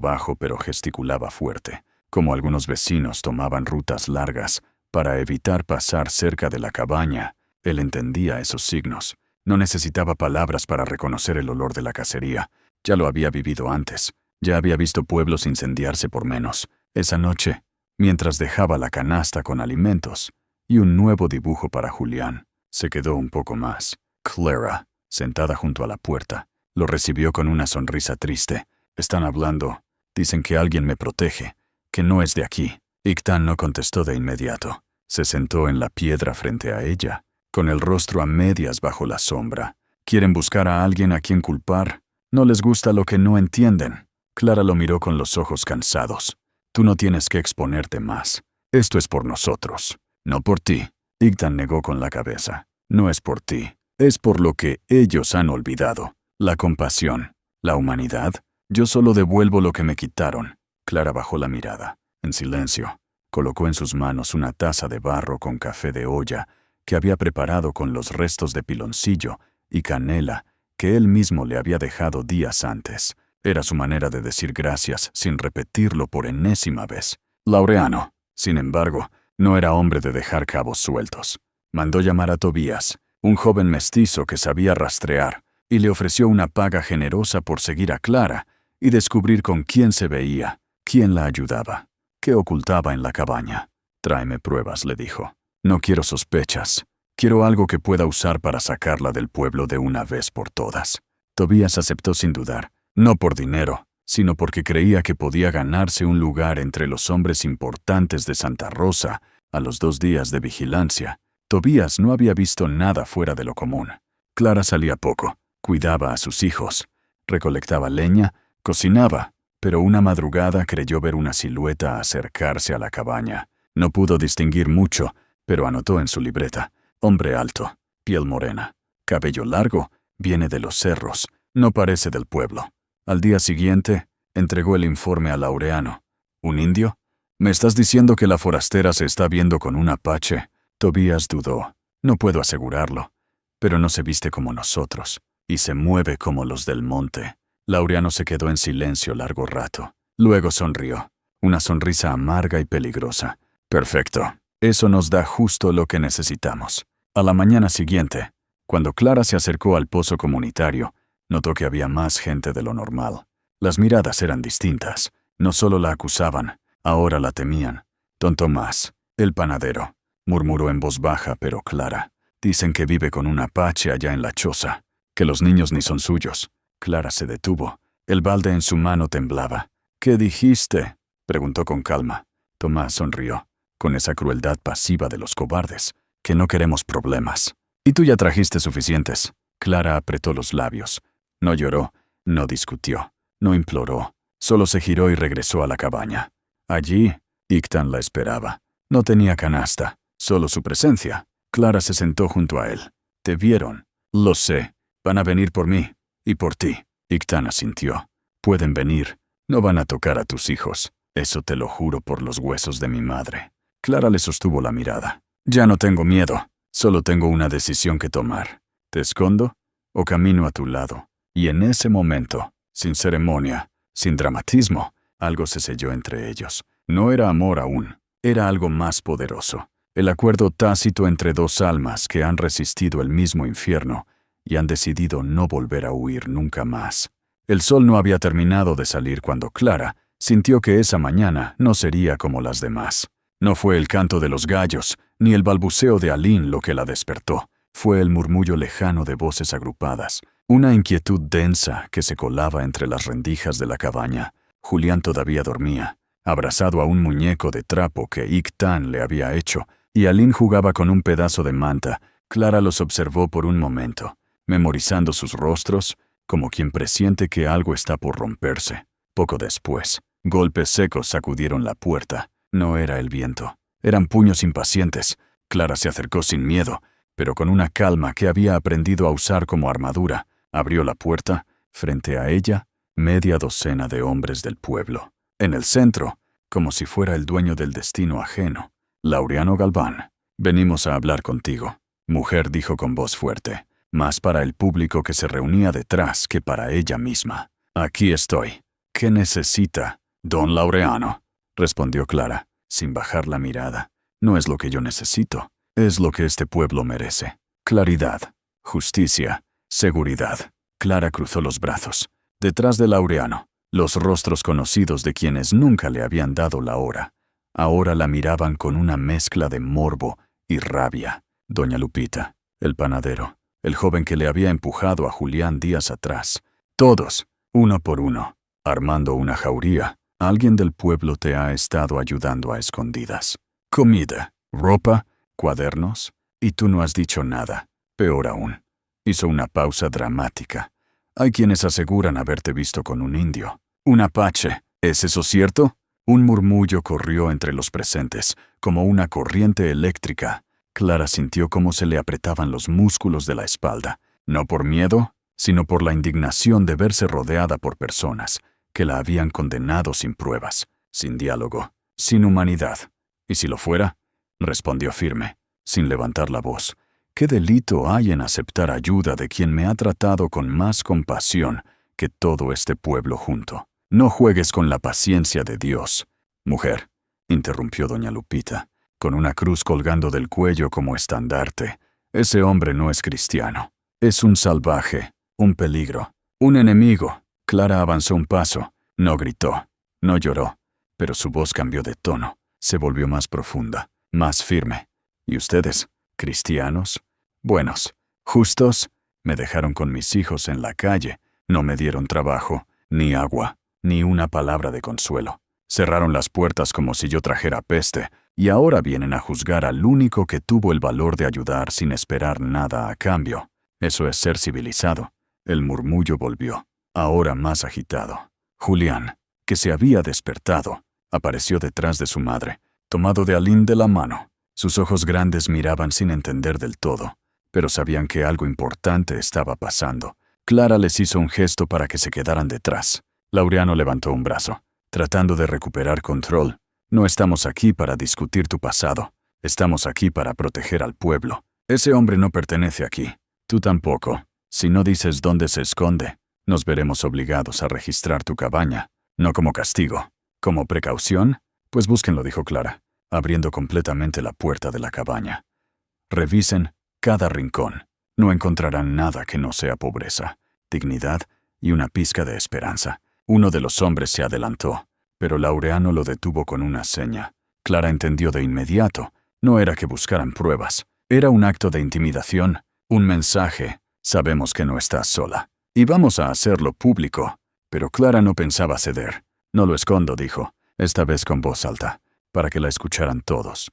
bajo pero gesticulaba fuerte, cómo algunos vecinos tomaban rutas largas para evitar pasar cerca de la cabaña. Él entendía esos signos. No necesitaba palabras para reconocer el olor de la cacería. Ya lo había vivido antes. Ya había visto pueblos incendiarse por menos. Esa noche, mientras dejaba la canasta con alimentos y un nuevo dibujo para Julián, se quedó un poco más. Clara, sentada junto a la puerta, lo recibió con una sonrisa triste. «Están hablando. Dicen que alguien me protege, que no es de aquí». Ictan no contestó de inmediato. Se sentó en la piedra frente a ella, con el rostro a medias bajo la sombra. «¿Quieren buscar a alguien a quien culpar? No les gusta lo que no entienden». Clara lo miró con los ojos cansados. «Tú no tienes que exponerte más. Esto es por nosotros, no por ti». Ictan negó con la cabeza. «No es por ti. Es por lo que ellos han olvidado. La compasión, la humanidad. Yo solo devuelvo lo que me quitaron». Clara bajó la mirada. En silencio, colocó en sus manos una taza de barro con café de olla que había preparado con los restos de piloncillo y canela que él mismo le había dejado días antes. Era su manera de decir gracias sin repetirlo por enésima vez. Laureano, sin embargo, no era hombre de dejar cabos sueltos. Mandó llamar a Tobías, un joven mestizo que sabía rastrear, y le ofreció una paga generosa por seguir a Clara y descubrir con quién se veía, quién la ayudaba, qué ocultaba en la cabaña. «Tráeme pruebas», le dijo. «No quiero sospechas. Quiero algo que pueda usar para sacarla del pueblo de una vez por todas». Tobías aceptó sin dudar, no por dinero, sino porque creía que podía ganarse un lugar entre los hombres importantes de Santa Rosa a los 2 días de vigilancia. Tobías no había visto nada fuera de lo común. Clara salía poco, cuidaba a sus hijos, recolectaba leña, cocinaba, pero una madrugada creyó ver una silueta acercarse a la cabaña. No pudo distinguir mucho, pero anotó en su libreta: hombre alto, piel morena, cabello largo, viene de los cerros, no parece del pueblo. Al día siguiente, entregó el informe a Laureano. ¿Un indio? ¿Me estás diciendo que la forastera se está viendo con un apache? Tobías dudó. No puedo asegurarlo, pero no se viste como nosotros, y se mueve como los del monte. Laureano se quedó en silencio largo rato. Luego sonrió, una sonrisa amarga y peligrosa. Perfecto. Eso nos da justo lo que necesitamos. A la mañana siguiente, cuando Clara se acercó al pozo comunitario, notó que había más gente de lo normal. Las miradas eran distintas. No solo la acusaban, ahora la temían. Don Tomás, el panadero, murmuró en voz baja pero clara. Dicen que vive con un apache allá en la choza, que los niños ni son suyos. Clara se detuvo. El balde en su mano temblaba. ¿Qué dijiste?, preguntó con calma. Tomás sonrió, con esa crueldad pasiva de los cobardes, que no queremos problemas. Y tú ya trajiste suficientes. Clara apretó los labios. No lloró, no discutió, no imploró. Solo se giró y regresó a la cabaña. Allí, Ictan la esperaba. No tenía canasta, solo su presencia. Clara se sentó junto a él. «Te vieron». «Lo sé. Van a venir por mí. Y por ti». Ictan asintió. «Pueden venir. No van a tocar a tus hijos. Eso te lo juro por los huesos de mi madre». Clara le sostuvo la mirada. «Ya no tengo miedo. Solo tengo una decisión que tomar. ¿Te escondo o camino a tu lado?» Y en ese momento, sin ceremonia, sin dramatismo, algo se selló entre ellos. No era amor aún. Era algo más poderoso. El acuerdo tácito entre dos almas que han resistido el mismo infierno y han decidido no volver a huir nunca más. El sol no había terminado de salir cuando Clara sintió que esa mañana no sería como las demás. No fue el canto de los gallos, ni el balbuceo de Aline lo que la despertó. Fue el murmullo lejano de voces agrupadas, una inquietud densa que se colaba entre las rendijas de la cabaña. Julián todavía dormía, abrazado a un muñeco de trapo que Ictan le había hecho, y Aline jugaba con un pedazo de manta. Clara los observó por un momento, memorizando sus rostros, como quien presiente que algo está por romperse. Poco después, golpes secos sacudieron la puerta. No era el viento, eran puños impacientes. Clara se acercó sin miedo, pero con una calma que había aprendido a usar como armadura. Abrió la puerta. Frente a ella, media docena de hombres del pueblo. En el centro, como si fuera el dueño del destino ajeno, Laureano Galván. «Venimos a hablar contigo», mujer dijo con voz fuerte, más para el público que se reunía detrás que para ella misma. «Aquí estoy». «¿Qué necesita, don Laureano?», respondió Clara, sin bajar la mirada. «No es lo que yo necesito, es lo que este pueblo merece. Claridad, justicia, seguridad». Clara cruzó los brazos. Detrás de Laureano, los rostros conocidos de quienes nunca le habían dado la hora, ahora la miraban con una mezcla de morbo y rabia. Doña Lupita, el panadero, el joven que le había empujado a Julián días atrás. Todos, uno por uno, armando una jauría. Alguien del pueblo te ha estado ayudando a escondidas. Comida, ropa, cuadernos, y tú no has dicho nada. Peor aún. Hizo una pausa dramática. Hay quienes aseguran haberte visto con un indio. Un apache. ¿Es eso cierto? Un murmullo corrió entre los presentes, como una corriente eléctrica. Clara sintió cómo se le apretaban los músculos de la espalda, no por miedo, sino por la indignación de verse rodeada por personas que la habían condenado sin pruebas, sin diálogo, sin humanidad. ¿Y si lo fuera?, respondió firme, sin levantar la voz. ¿Qué delito hay en aceptar ayuda de quien me ha tratado con más compasión que todo este pueblo junto? No juegues con la paciencia de Dios. Mujer, interrumpió doña Lupita, con una cruz colgando del cuello como estandarte. Ese hombre no es cristiano. Es un salvaje, un peligro, un enemigo. Clara avanzó un paso. No gritó, no lloró, pero su voz cambió de tono. Se volvió más profunda, más firme. ¿Y ustedes, cristianos? Buenos, justos, me dejaron con mis hijos en la calle, no me dieron trabajo, ni agua. ni una palabra de consuelo. Cerraron las puertas como si yo trajera peste, y ahora vienen a juzgar al único que tuvo el valor de ayudar sin esperar nada a cambio. Eso es ser civilizado. El murmullo volvió, ahora más agitado. Julián, que se había despertado, apareció detrás de su madre, tomado de Aline de la mano. Sus ojos grandes miraban sin entender del todo, pero sabían que algo importante estaba pasando. Clara les hizo un gesto para que se quedaran detrás. Laureano levantó un brazo, tratando de recuperar control. No estamos aquí para discutir tu pasado. Estamos aquí para proteger al pueblo. Ese hombre no pertenece aquí. Tú tampoco. Si no dices dónde se esconde, nos veremos obligados a registrar tu cabaña. No como castigo. ¿Como precaución? Pues búsquenlo, dijo Clara, abriendo completamente la puerta de la cabaña. Revisen cada rincón. No encontrarán nada que no sea pobreza, dignidad y una pizca de esperanza. Uno de los hombres se adelantó, pero Laureano lo detuvo con una seña. Clara entendió de inmediato. No era que buscaran pruebas. Era un acto de intimidación, un mensaje. Sabemos que no estás sola. Y vamos a hacerlo público. Pero Clara no pensaba ceder. No lo escondo, dijo, esta vez con voz alta, para que la escucharan todos.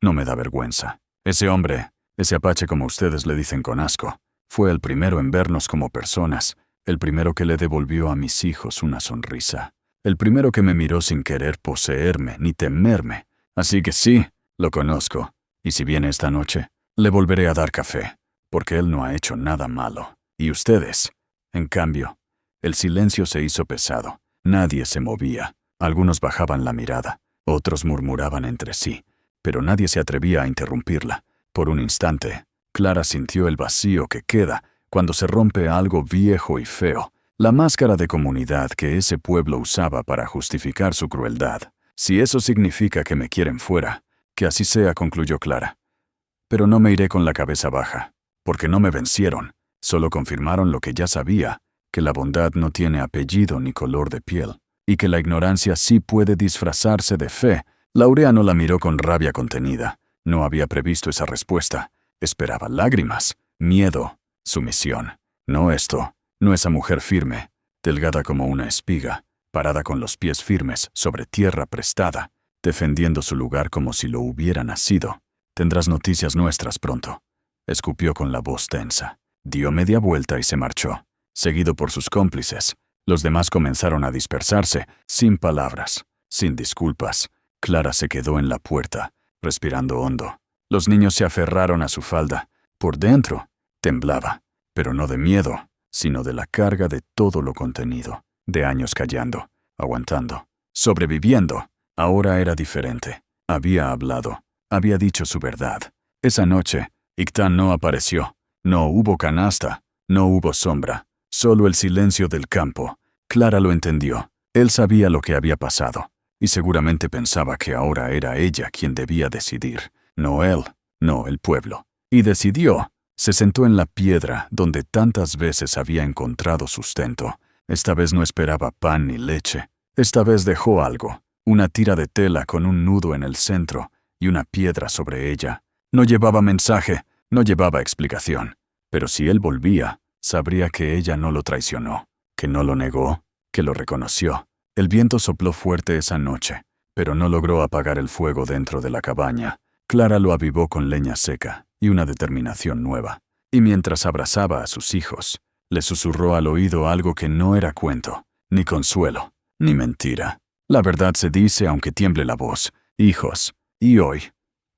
No me da vergüenza. Ese hombre, ese apache como ustedes le dicen con asco, fue el primero en vernos como personas, el primero que le devolvió a mis hijos una sonrisa, el primero que me miró sin querer poseerme ni temerme. Así que sí, lo conozco, y si viene esta noche, le volveré a dar café, porque él no ha hecho nada malo. Y ustedes, en cambio, el silencio se hizo pesado. Nadie se movía. Algunos bajaban la mirada, otros murmuraban entre sí, pero nadie se atrevía a interrumpirla. Por un instante, Clara sintió el vacío que queda cuando se rompe algo viejo y feo, la máscara de comunidad que ese pueblo usaba para justificar su crueldad. Si eso significa que me quieren fuera, que así sea, concluyó Clara. Pero no me iré con la cabeza baja, porque no me vencieron, solo confirmaron lo que ya sabía, que la bondad no tiene apellido ni color de piel, y que la ignorancia sí puede disfrazarse de fe. Laureano la miró con rabia contenida. No había previsto esa respuesta. Esperaba lágrimas, miedo, sumisión. No esto, no esa mujer firme, delgada como una espiga, parada con los pies firmes sobre tierra prestada, defendiendo su lugar como si lo hubiera nacido. Tendrás noticias nuestras pronto. Escupió con la voz tensa. Dio media vuelta y se marchó, seguido por sus cómplices. Los demás comenzaron a dispersarse, sin palabras, sin disculpas. Clara se quedó en la puerta, respirando hondo. Los niños se aferraron a su falda. Por dentro, temblaba, pero no de miedo, sino de la carga de todo lo contenido, de años callando, aguantando, sobreviviendo. Ahora era diferente. Había hablado, había dicho su verdad. Esa noche, Ictán no apareció. No hubo canasta, no hubo sombra, solo el silencio del campo. Clara lo entendió. Él sabía lo que había pasado, y seguramente pensaba que ahora era ella quien debía decidir. No él, no el pueblo. Y decidió. Se sentó en la piedra donde tantas veces había encontrado sustento. Esta vez no esperaba pan ni leche. Esta vez dejó algo, una tira de tela con un nudo en el centro y una piedra sobre ella. No llevaba mensaje, no llevaba explicación. Pero si él volvía, sabría que ella no lo traicionó, que no lo negó, que lo reconoció. El viento sopló fuerte esa noche, pero no logró apagar el fuego dentro de la cabaña. Clara lo avivó con leña seca y una determinación nueva. Y mientras abrazaba a sus hijos, le susurró al oído algo que no era cuento, ni consuelo, ni mentira. La verdad se dice aunque tiemble la voz. Hijos, y hoy,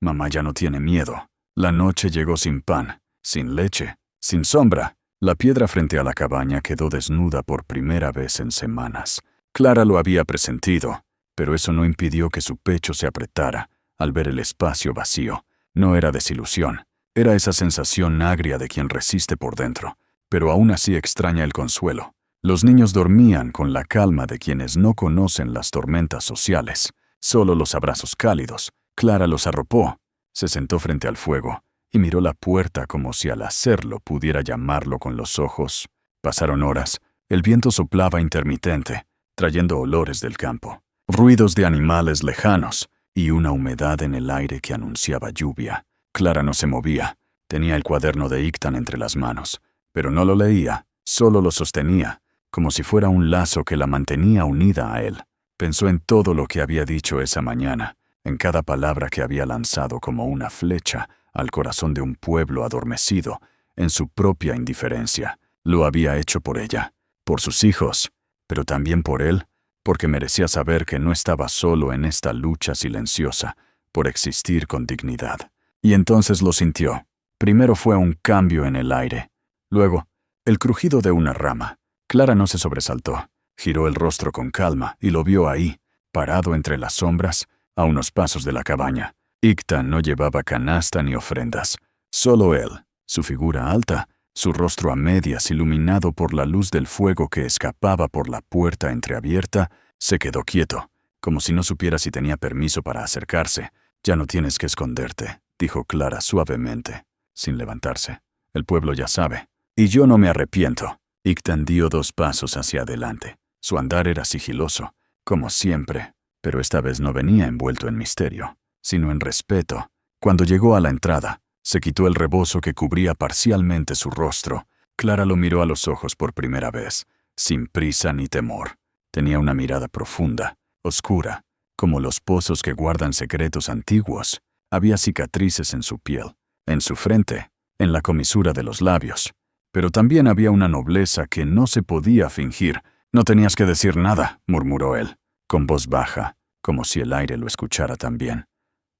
mamá ya no tiene miedo. La noche llegó sin pan, sin leche, sin sombra. La piedra frente a la cabaña quedó desnuda por primera vez en semanas. Clara lo había presentido, pero eso no impidió que su pecho se apretara al ver el espacio vacío. No era desilusión, era esa sensación agria de quien resiste por dentro, pero aún así extraña el consuelo. Los niños dormían con la calma de quienes no conocen las tormentas sociales, solo los abrazos cálidos. Clara los arropó, se sentó frente al fuego y miró la puerta como si al hacerlo pudiera llamarlo con los ojos. Pasaron horas, el viento soplaba intermitente, trayendo olores del campo, ruidos de animales lejanos y una humedad en el aire que anunciaba lluvia. Clara no se movía, tenía el cuaderno de Ictán entre las manos, pero no lo leía, solo lo sostenía, como si fuera un lazo que la mantenía unida a él. Pensó en todo lo que había dicho esa mañana, en cada palabra que había lanzado como una flecha al corazón de un pueblo adormecido en su propia indiferencia. Lo había hecho por ella, por sus hijos, pero también por él, porque merecía saber que no estaba solo en esta lucha silenciosa por existir con dignidad. Y entonces lo sintió. Primero fue un cambio en el aire. Luego, el crujido de una rama. Clara no se sobresaltó. Giró el rostro con calma y lo vio ahí, parado entre las sombras, a unos pasos de la cabaña. Ictan no llevaba canasta ni ofrendas. Solo él, su figura alta, su rostro a medias iluminado por la luz del fuego que escapaba por la puerta entreabierta, se quedó quieto, como si no supiera si tenía permiso para acercarse. «Ya no tienes que esconderte», dijo Clara suavemente, sin levantarse. «El pueblo ya sabe. Y yo no me arrepiento». Ictan dio 2 pasos hacia adelante. Su andar era sigiloso, como siempre, pero esta vez no venía envuelto en misterio, sino en respeto. Cuando llegó a la entrada, se quitó el rebozo que cubría parcialmente su rostro. Clara lo miró a los ojos por primera vez, sin prisa ni temor. Tenía una mirada profunda, oscura, como los pozos que guardan secretos antiguos. Había cicatrices en su piel, en su frente, en la comisura de los labios. Pero también había una nobleza que no se podía fingir. «No tenías que decir nada», murmuró él, con voz baja, como si el aire lo escuchara también.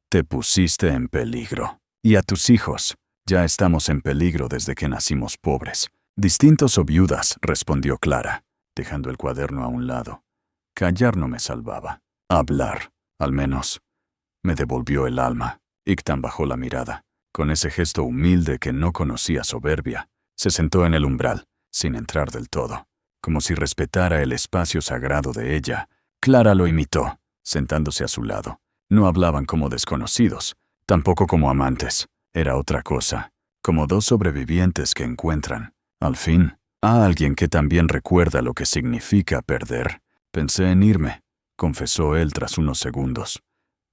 «Te pusiste en peligro. Y a tus hijos. Ya estamos en peligro desde que nacimos pobres». «Distintos o viudas», respondió Clara, dejando el cuaderno a un lado. Callar no me salvaba. Hablar, al menos, me devolvió el alma. Ictan bajó la mirada. Con ese gesto humilde que no conocía soberbia, se sentó en el umbral, sin entrar del todo, como si respetara el espacio sagrado de ella. Clara lo imitó, sentándose a su lado. No hablaban como desconocidos, tampoco como amantes. Era otra cosa, como 2 sobrevivientes que encuentran, al fin, a alguien que también recuerda lo que significa perder. «Pensé en irme», confesó él tras unos segundos.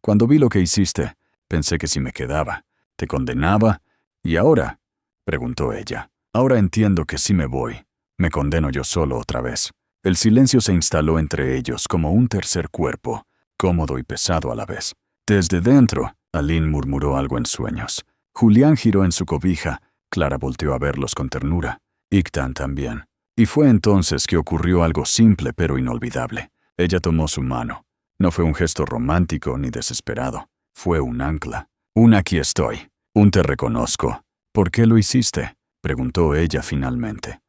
«Cuando vi lo que hiciste, pensé que si me quedaba, te condenaba. ¿Y ahora?», preguntó ella. «Ahora entiendo que si me voy, me condeno yo solo otra vez». El silencio se instaló entre ellos como un tercer cuerpo, cómodo y pesado a la vez. «Desde dentro», Aline murmuró algo en sueños. Julián giró en su cobija. Clara volteó a verlos con ternura. Ictan también. Y fue entonces que ocurrió algo simple pero inolvidable. Ella tomó su mano. No fue un gesto romántico ni desesperado. Fue un ancla. Un «aquí estoy», un «te reconozco». «¿Por qué lo hiciste?», preguntó ella finalmente.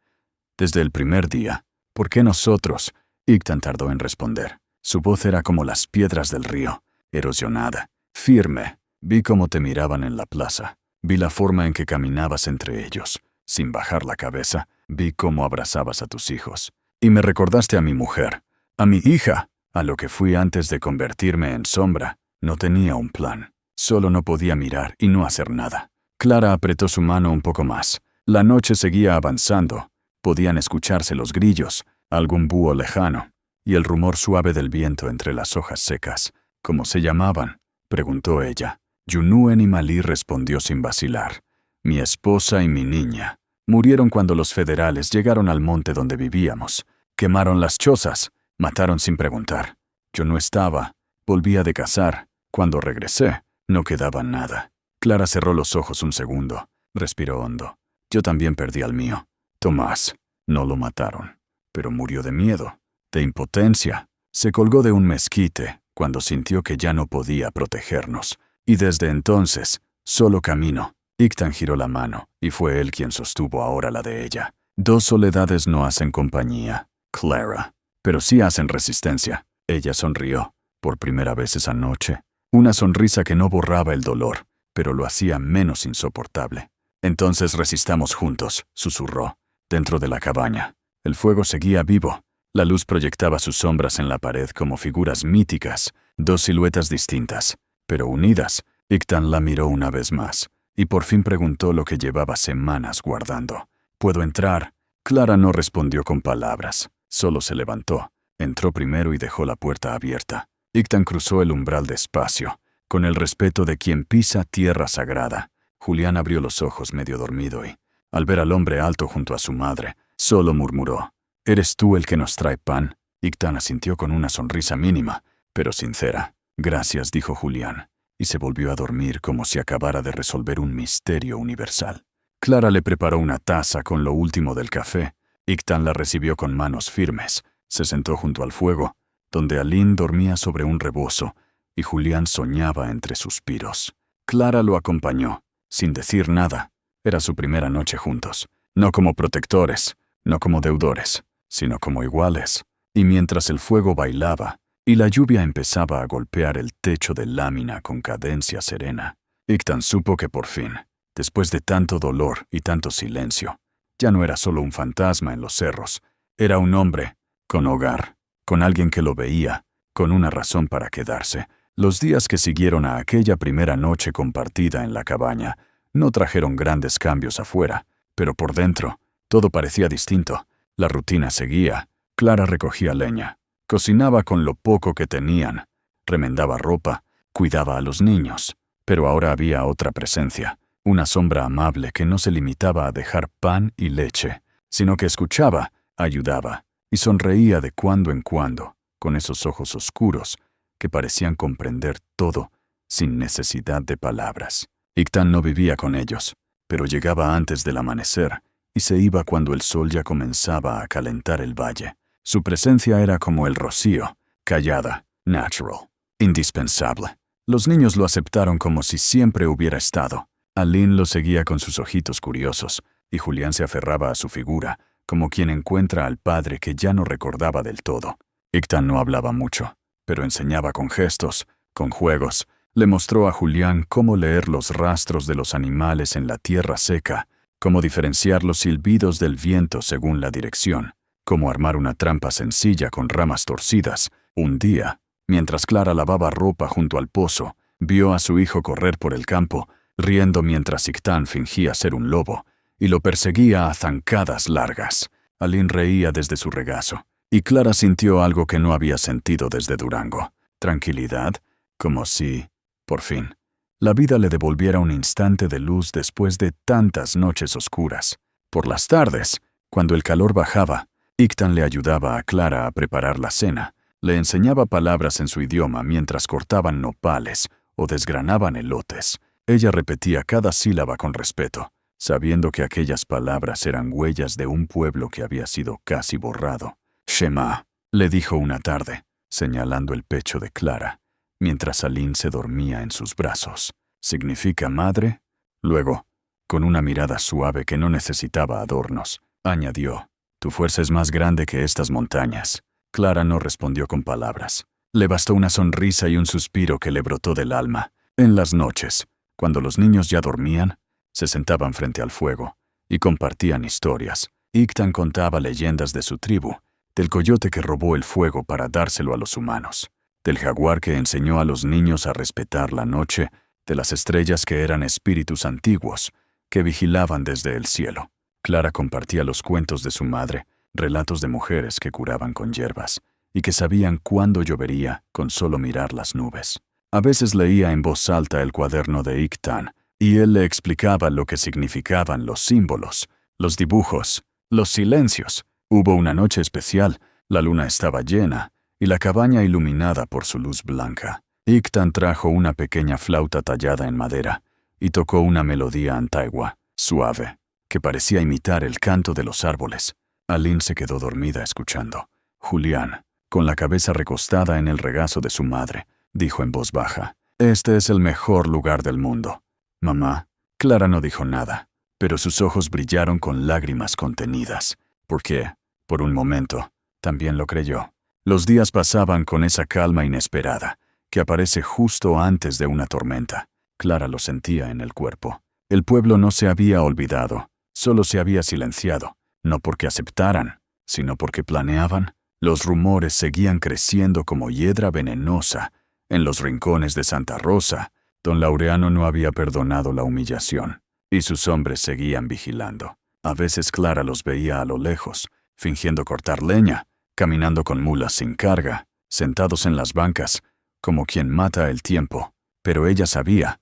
«Desde el primer día. ¿Por qué nosotros?». Ictan tardó en responder. Su voz era como las piedras del río, erosionada, firme. «Vi cómo te miraban en la plaza. Vi la forma en que caminabas entre ellos, sin bajar la cabeza. Vi cómo abrazabas a tus hijos. Y me recordaste a mi mujer, a mi hija, a lo que fui antes de convertirme en sombra. No tenía un plan. Solo no podía mirar y no hacer nada». Clara apretó su mano un poco más. La noche seguía avanzando. Podían escucharse los grillos, algún búho lejano, y el rumor suave del viento entre las hojas secas. «¿Cómo se llamaban?», preguntó ella. Yunuen y Malí respondió sin vacilar. «Mi esposa y mi niña. Murieron cuando los federales llegaron al monte donde vivíamos. Quemaron las chozas, mataron sin preguntar. Yo no estaba. Volvía de cazar. Cuando regresé, no quedaba nada». Clara cerró los ojos un segundo. Respiró hondo. «Yo también perdí al mío. Tomás. No lo mataron, pero murió de miedo, de impotencia. Se colgó de un mezquite cuando sintió que ya no podía protegernos. Y desde entonces, solo camino». Ictan giró la mano, y fue él quien sostuvo ahora la de ella. «2 soledades no hacen compañía, Clara, pero sí hacen resistencia». Ella sonrió, por primera vez esa noche. Una sonrisa que no borraba el dolor, pero lo hacía menos insoportable. «Entonces resistamos juntos», susurró, dentro de la cabaña. El fuego seguía vivo. La luz proyectaba sus sombras en la pared como figuras míticas, 2 siluetas distintas, pero unidas. Ictan la miró una vez más, y por fin preguntó lo que llevaba semanas guardando. «¿Puedo entrar?». Clara no respondió con palabras, solo se levantó. Entró primero y dejó la puerta abierta. Ictan cruzó el umbral despacio, con el respeto de quien pisa tierra sagrada. Julián abrió los ojos medio dormido y, al ver al hombre alto junto a su madre, solo murmuró: ¿Eres tú el que nos trae pan? Ictán asintió con una sonrisa mínima, pero sincera. Gracias, dijo Julián, y se volvió a dormir como si acabara de resolver un misterio universal. Clara le preparó una taza con lo último del café. Ictán la recibió con manos firmes. Se sentó junto al fuego, donde Aline dormía sobre un rebozo, y Julián soñaba entre suspiros. Clara lo acompañó, sin decir nada. Era su primera noche juntos, no como protectores, no como deudores, sino como iguales. Y mientras el fuego bailaba y la lluvia empezaba a golpear el techo de lámina con cadencia serena, Ictán supo que por fin, después de tanto dolor y tanto silencio, ya no era solo un fantasma en los cerros, era un hombre, con hogar, con alguien que lo veía, con una razón para quedarse. Los días que siguieron a aquella primera noche compartida en la cabaña no trajeron grandes cambios afuera, pero por dentro todo parecía distinto. La rutina seguía. Clara recogía leña, cocinaba con lo poco que tenían, remendaba ropa, cuidaba a los niños. Pero ahora había otra presencia, una sombra amable que no se limitaba a dejar pan y leche, sino que escuchaba, ayudaba y sonreía de cuando en cuando, con esos ojos oscuros que parecían comprender todo sin necesidad de palabras. Ictán no vivía con ellos, pero llegaba antes del amanecer y se iba cuando el sol ya comenzaba a calentar el valle. Su presencia era como el rocío, callada, natural, indispensable. Los niños lo aceptaron como si siempre hubiera estado. Aline lo seguía con sus ojitos curiosos, y Julián se aferraba a su figura, como quien encuentra al padre que ya no recordaba del todo. Ictán no hablaba mucho, pero enseñaba con gestos, con juegos. Le mostró a Julián cómo leer los rastros de los animales en la tierra seca, cómo diferenciar los silbidos del viento según la dirección, cómo armar una trampa sencilla con ramas torcidas. Un día, mientras Clara lavaba ropa junto al pozo, vio a su hijo correr por el campo, riendo mientras Ictán fingía ser un lobo, y lo perseguía a zancadas largas. Aline reía desde su regazo, y Clara sintió algo que no había sentido desde Durango. Tranquilidad, como si, por fin, la vida le devolviera un instante de luz después de tantas noches oscuras. Por las tardes, cuando el calor bajaba, Ictán le ayudaba a Clara a preparar la cena. Le enseñaba palabras en su idioma mientras cortaban nopales o desgranaban elotes. Ella repetía cada sílaba con respeto, sabiendo que aquellas palabras eran huellas de un pueblo que había sido casi borrado. «Shema», le dijo una tarde, señalando el pecho de Clara, mientras Aline se dormía en sus brazos. «¿Significa madre?» Luego, con una mirada suave que no necesitaba adornos, añadió, «Tu fuerza es más grande que estas montañas». Clara no respondió con palabras. Le bastó una sonrisa y un suspiro que le brotó del alma. En las noches, cuando los niños ya dormían, se sentaban frente al fuego y compartían historias. Ictán contaba leyendas de su tribu, del coyote que robó el fuego para dárselo a los humanos, del jaguar que enseñó a los niños a respetar la noche, de las estrellas que eran espíritus antiguos, que vigilaban desde el cielo. Clara compartía los cuentos de su madre, relatos de mujeres que curaban con hierbas, y que sabían cuándo llovería con solo mirar las nubes. A veces leía en voz alta el cuaderno de Ictán, y él le explicaba lo que significaban los símbolos, los dibujos, los silencios. Hubo una noche especial, la luna estaba llena, y la cabaña iluminada por su luz blanca. Ictán trajo una pequeña flauta tallada en madera, y tocó una melodía antigua, suave, que parecía imitar el canto de los árboles. Aline se quedó dormida escuchando. Julián, con la cabeza recostada en el regazo de su madre, dijo en voz baja, «Este es el mejor lugar del mundo». «Mamá». Clara no dijo nada, pero sus ojos brillaron con lágrimas contenidas, porque, por un momento, también lo creyó. Los días pasaban con esa calma inesperada, que aparece justo antes de una tormenta. Clara lo sentía en el cuerpo. El pueblo no se había olvidado, solo se había silenciado, no porque aceptaran, sino porque planeaban. Los rumores seguían creciendo como hiedra venenosa. En los rincones de Santa Rosa, don Laureano no había perdonado la humillación, y sus hombres seguían vigilando. A veces Clara los veía a lo lejos, fingiendo cortar leña, caminando con mulas sin carga, sentados en las bancas, como quien mata el tiempo. Pero ella sabía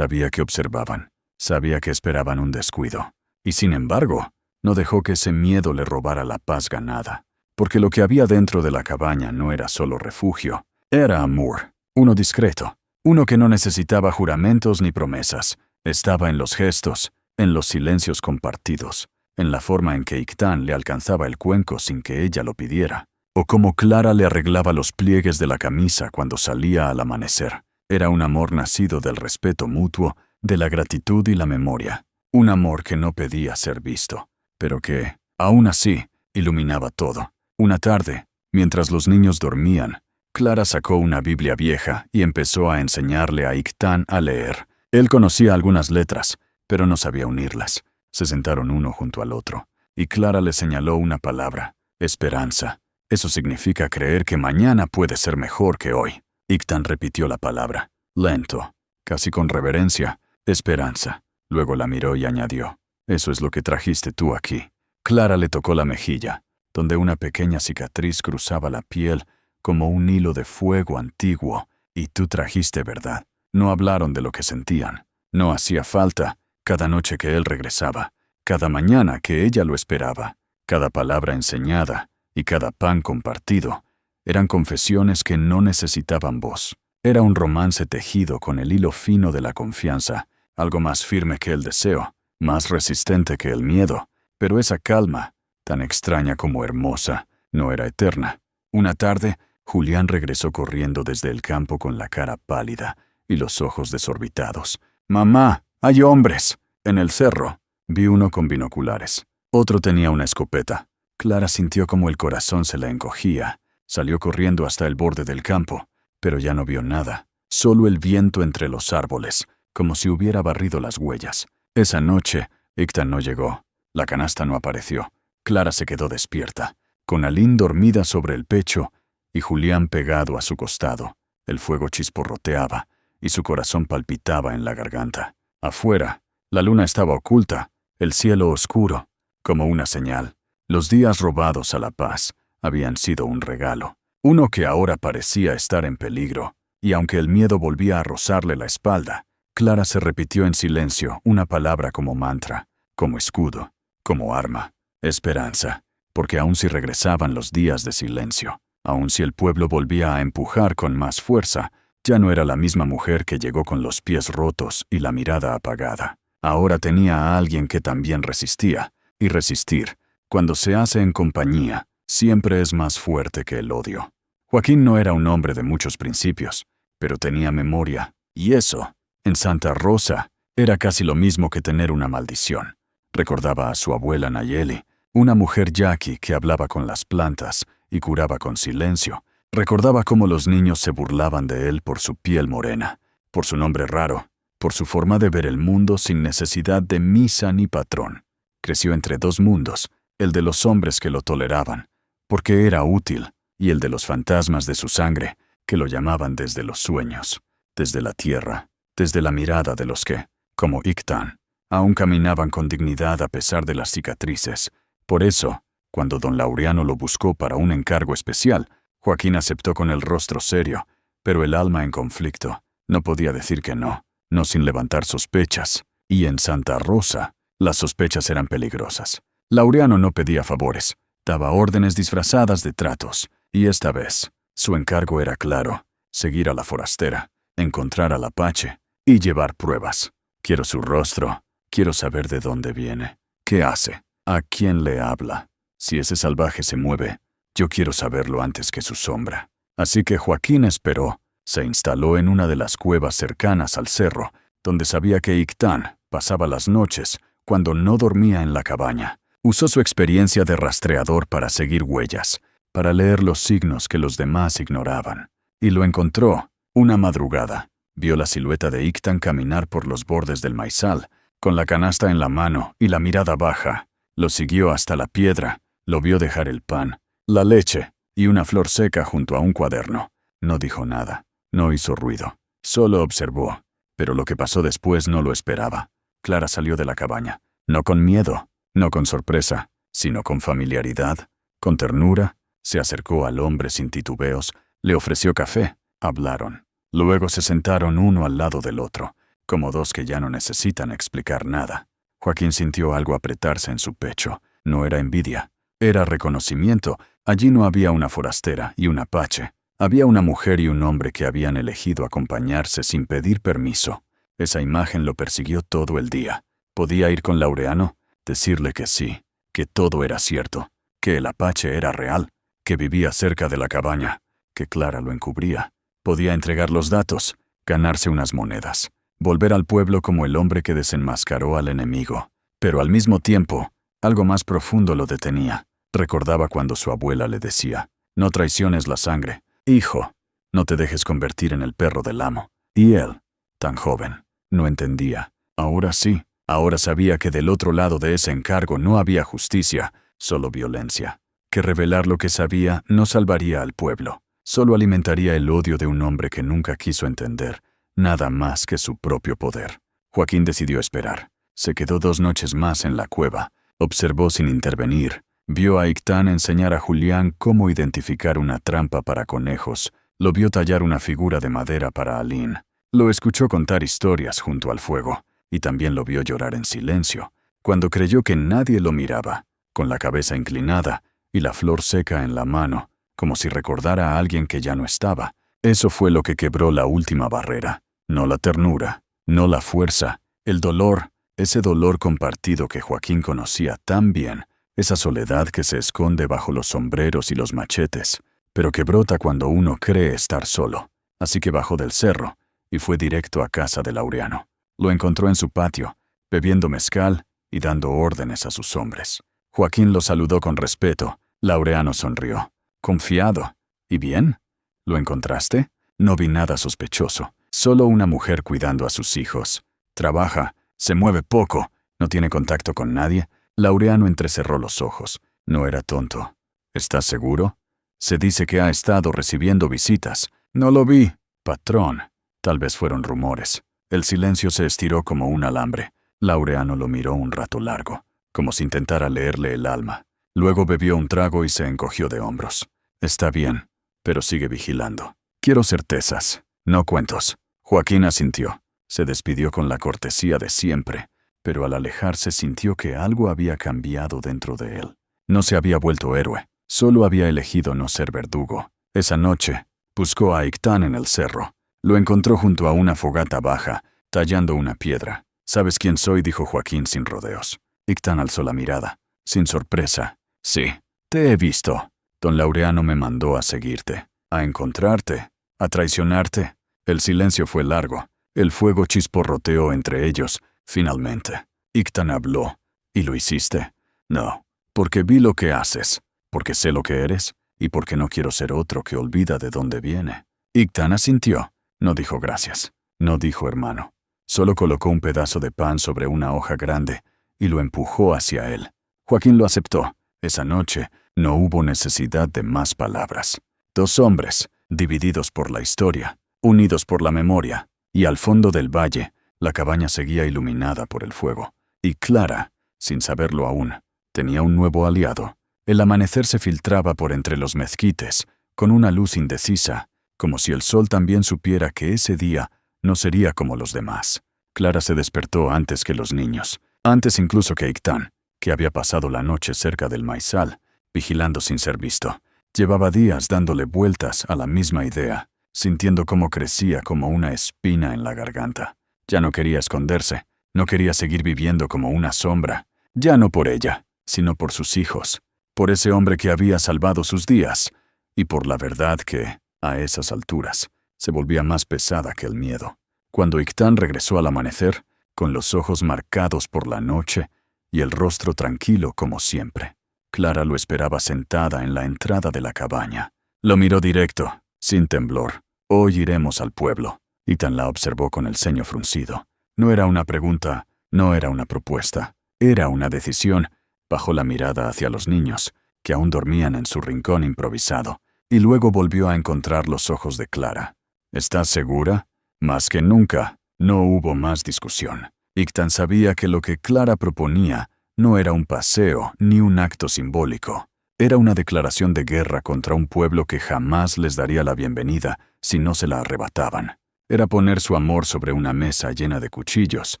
que observaban, sabía que esperaban un descuido. Y sin embargo, no dejó que ese miedo le robara la paz ganada. porque lo que había dentro de la cabaña no era solo refugio, era amor, uno discreto, uno que no necesitaba juramentos ni promesas, estaba en los gestos, en los silencios compartidos, en la forma en que Ictán le alcanzaba el cuenco sin que ella lo pidiera, o como Clara le arreglaba los pliegues de la camisa cuando salía al amanecer. Era un amor nacido del respeto mutuo, de la gratitud y la memoria, un amor que no pedía ser visto, pero que, aún así, iluminaba todo. Una tarde, mientras los niños dormían, Clara sacó una Biblia vieja y empezó a enseñarle a Ictán a leer. Él conocía algunas letras, pero no sabía unirlas. Se sentaron uno junto al otro, y Clara le señaló una palabra: esperanza. Eso significa creer que mañana puede ser mejor que hoy. Ictán repitió la palabra, lento, casi con reverencia: esperanza. Luego la miró y añadió: eso es lo que trajiste tú aquí. Clara le tocó la mejilla, donde una pequeña cicatriz cruzaba la piel como un hilo de fuego antiguo. Y tú trajiste verdad. No hablaron de lo que sentían. No hacía falta. Cada noche que él regresaba, cada mañana que ella lo esperaba, cada palabra enseñada y cada pan compartido, eran confesiones que no necesitaban voz. Era un romance tejido con el hilo fino de la confianza, algo más firme que el deseo, más resistente que el miedo, pero esa calma, tan extraña como hermosa, no era eterna. Una tarde, Julián regresó corriendo desde el campo con la cara pálida y los ojos desorbitados. «Mamá, hay hombres». En el cerro, vi uno con binoculares. Otro tenía una escopeta. Clara sintió como el corazón se la encogía. Salió corriendo hasta el borde del campo, pero ya no vio nada. Solo el viento entre los árboles, como si hubiera barrido las huellas. Esa noche, Ictán no llegó. La canasta no apareció. Clara se quedó despierta, con Aline dormida sobre el pecho y Julián pegado a su costado. El fuego chisporroteaba y su corazón palpitaba en la garganta. Afuera, la luna estaba oculta, el cielo oscuro, como una señal. Los días robados a la paz habían sido un regalo, uno que ahora parecía estar en peligro, y aunque el miedo volvía a rozarle la espalda, Clara se repitió en silencio una palabra como mantra, como escudo, como arma: esperanza, porque aun si regresaban los días de silencio, aun si el pueblo volvía a empujar con más fuerza, ya no era la misma mujer que llegó con los pies rotos y la mirada apagada. Ahora tenía a alguien que también resistía, y resistir, cuando se hace en compañía, siempre es más fuerte que el odio. Joaquín no era un hombre de muchos principios, pero tenía memoria, y eso, en Santa Rosa, era casi lo mismo que tener una maldición. Recordaba a su abuela Nayeli, una mujer yaqui que hablaba con las plantas y curaba con silencio. Recordaba cómo los niños se burlaban de él por su piel morena, por su nombre raro, por su forma de ver el mundo sin necesidad de misa ni patrón. Creció entre dos mundos, el de los hombres que lo toleraban, porque era útil, y el de los fantasmas de su sangre, que lo llamaban desde los sueños, desde la tierra, desde la mirada de los que, como Ictán, aún caminaban con dignidad a pesar de las cicatrices. Por eso, cuando don Laureano lo buscó para un encargo especial, Joaquín aceptó con el rostro serio, pero el alma en conflicto. No podía decir que no, no sin levantar sospechas, y en Santa Rosa, las sospechas eran peligrosas. Laureano no pedía favores, daba órdenes disfrazadas de tratos, y esta vez, su encargo era claro: seguir a la forastera, encontrar al apache y llevar pruebas. Quiero su rostro, quiero saber de dónde viene, qué hace, a quién le habla. Si ese salvaje se mueve, yo quiero saberlo antes que su sombra. Así que Joaquín esperó, se instaló en una de las cuevas cercanas al cerro, donde sabía que Ictán pasaba las noches cuando no dormía en la cabaña. Usó su experiencia de rastreador para seguir huellas, para leer los signos que los demás ignoraban. Y lo encontró, una madrugada. Vio la silueta de Ictán caminar por los bordes del maizal, con la canasta en la mano y la mirada baja. Lo siguió hasta la piedra, lo vio dejar el pan, la leche y una flor seca junto a un cuaderno. No dijo nada, no hizo ruido, solo observó. Pero lo que pasó después no lo esperaba. Clara salió de la cabaña, no con miedo, no con sorpresa, sino con familiaridad, con ternura. Se acercó al hombre sin titubeos, le ofreció café, hablaron. Luego se sentaron uno al lado del otro, como dos que ya no necesitan explicar nada. Joaquín sintió algo apretarse en su pecho. No era envidia, Era reconocimiento. Allí no había una forastera y un apache. Había una mujer y un hombre que habían elegido acompañarse sin pedir permiso. Esa imagen lo persiguió todo el día. ¿Podía ir con Laureano? Decirle que sí, que todo era cierto, que el apache era real, que vivía cerca de la cabaña, que Clara lo encubría. Podía entregar los datos, ganarse unas monedas, volver al pueblo como el hombre que desenmascaró al enemigo. Pero al mismo tiempo, algo más profundo lo detenía. Recordaba cuando su abuela le decía: «No traiciones la sangre. Hijo, no te dejes convertir en el perro del amo». Y él, tan joven, no entendía. Ahora sí, ahora sabía que del otro lado de ese encargo no había justicia, solo violencia. Que revelar lo que sabía no salvaría al pueblo, solo alimentaría el odio de un hombre que nunca quiso entender nada más que su propio poder. Joaquín decidió esperar. Se quedó 2 noches más en la cueva. Observó sin intervenir. Vio a Ictán enseñar a Julián cómo identificar una trampa para conejos. Lo vio tallar una figura de madera para Aline. Lo escuchó contar historias junto al fuego. Y también lo vio llorar en silencio, cuando creyó que nadie lo miraba, con la cabeza inclinada y la flor seca en la mano, como si recordara a alguien que ya no estaba. Eso fue lo que quebró la última barrera. No la ternura, no la fuerza, el dolor, ese dolor compartido que Joaquín conocía tan bien, esa soledad que se esconde bajo los sombreros y los machetes, pero que brota cuando uno cree estar solo. Así que bajó del cerro y fue directo a casa de Laureano. Lo encontró en su patio, bebiendo mezcal y dando órdenes a sus hombres. Joaquín lo saludó con respeto. Laureano sonrió. «¿Confiado? ¿Y bien? ¿Lo encontraste?» «No vi nada sospechoso. Solo una mujer cuidando a sus hijos. Trabaja, se mueve poco, no tiene contacto con nadie». Laureano entrecerró los ojos. No era tonto. «¿Estás seguro?» «Se dice que ha estado recibiendo visitas». «No lo vi, patrón». Tal vez fueron rumores. El silencio se estiró como un alambre. Laureano lo miró un rato largo, como si intentara leerle el alma. Luego bebió un trago y se encogió de hombros. «Está bien, pero sigue vigilando. Quiero certezas, no cuentos». Joaquín asintió. Se despidió con la cortesía de siempre, pero al alejarse sintió que algo había cambiado dentro de él. No se había vuelto héroe, solo había elegido no ser verdugo. Esa noche, buscó a Ictán en el cerro. Lo encontró junto a una fogata baja, tallando una piedra. «¿Sabes quién soy?», dijo Joaquín sin rodeos. Ictán alzó la mirada, sin sorpresa. «Sí, te he visto. Don Laureano me mandó a seguirte, a encontrarte, a traicionarte». El silencio fue largo. El fuego chisporroteó entre ellos. Finalmente, Ictán habló. «¿Y lo hiciste?» «No, porque vi lo que haces, porque sé lo que eres, y porque no quiero ser otro que olvida de dónde viene». Ictán asintió. No dijo gracias. No dijo hermano. Solo colocó un pedazo de pan sobre una hoja grande y lo empujó hacia él. Joaquín lo aceptó. Esa noche no hubo necesidad de más palabras. 2 hombres, divididos por la historia, unidos por la memoria, y al fondo del valle, la cabaña seguía iluminada por el fuego. Y Clara, sin saberlo aún, tenía un nuevo aliado. El amanecer se filtraba por entre los mezquites, con una luz indecisa, como si el sol también supiera que ese día no sería como los demás. Clara se despertó antes que los niños, antes incluso que Ictán, que había pasado la noche cerca del maizal, vigilando sin ser visto. Llevaba días dándole vueltas a la misma idea, sintiendo cómo crecía como una espina en la garganta. Ya no quería esconderse, no quería seguir viviendo como una sombra, ya no por ella, sino por sus hijos, por ese hombre que había salvado sus días, y por la verdad que, a esas alturas, se volvía más pesada que el miedo. Cuando Ictán regresó al amanecer, con los ojos marcados por la noche y el rostro tranquilo como siempre, Clara lo esperaba sentada en la entrada de la cabaña. Lo miró directo, sin temblor. «Hoy iremos al pueblo». Ictán la observó con el ceño fruncido. No era una pregunta, no era una propuesta, era una decisión. Bajó la mirada hacia los niños, que aún dormían en su rincón improvisado, y luego volvió a encontrar los ojos de Clara. «¿Estás segura?» Más que nunca, no hubo más discusión. Ictán sabía que lo que Clara proponía no era un paseo ni un acto simbólico. Era una declaración de guerra contra un pueblo que jamás les daría la bienvenida si no se la arrebataban. Era poner su amor sobre una mesa llena de cuchillos.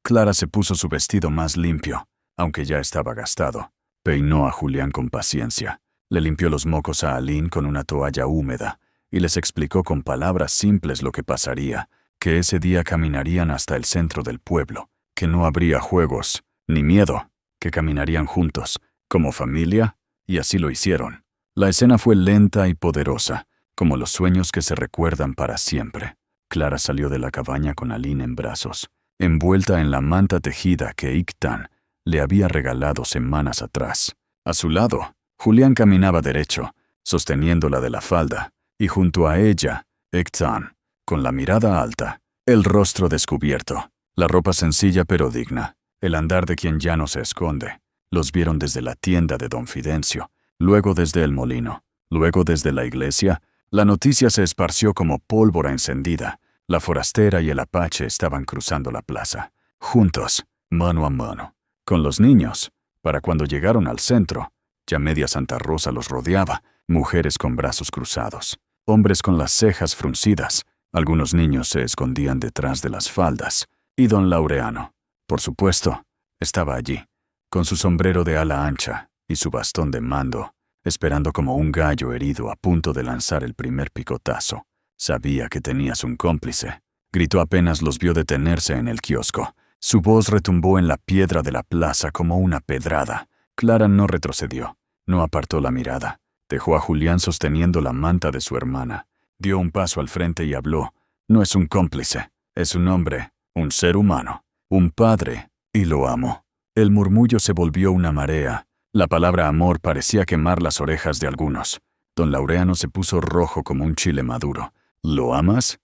Clara se puso su vestido más limpio, aunque ya estaba gastado. Peinó a Julián con paciencia, le limpió los mocos a Aline con una toalla húmeda y les explicó con palabras simples lo que pasaría, que ese día caminarían hasta el centro del pueblo, que no habría juegos, ni miedo, que caminarían juntos, como familia, y así lo hicieron. La escena fue lenta y poderosa, como los sueños que se recuerdan para siempre. Clara salió de la cabaña con Aline en brazos, envuelta en la manta tejida que Iktan le había regalado semanas atrás. A su lado, Julián caminaba derecho, sosteniéndola de la falda, y junto a ella, Iktan, con la mirada alta, el rostro descubierto, la ropa sencilla pero digna, el andar de quien ya no se esconde. Los vieron desde la tienda de don Fidencio, luego desde el molino, luego desde la iglesia. La noticia se esparció como pólvora encendida. La forastera y el apache estaban cruzando la plaza, juntos, mano a mano, con los niños. Para cuando llegaron al centro, ya media Santa Rosa los rodeaba, mujeres con brazos cruzados, hombres con las cejas fruncidas, algunos niños se escondían detrás de las faldas, y don Laureano, por supuesto, estaba allí, con su sombrero de ala ancha y su bastón de mando, esperando como un gallo herido a punto de lanzar el primer picotazo. Sabía que tenías un cómplice. Gritó apenas los vio detenerse en el kiosco. Su voz retumbó en la piedra de la plaza como una pedrada. Clara no retrocedió, no apartó la mirada. Dejó a Julián sosteniendo la manta de su hermana. Dio un paso al frente y habló. No es un cómplice, es un hombre, un ser humano, un padre, y lo amo. El murmullo se volvió una marea. La palabra amor parecía quemar las orejas de algunos. Don Laureano se puso rojo como un chile maduro. ¿Lo amas?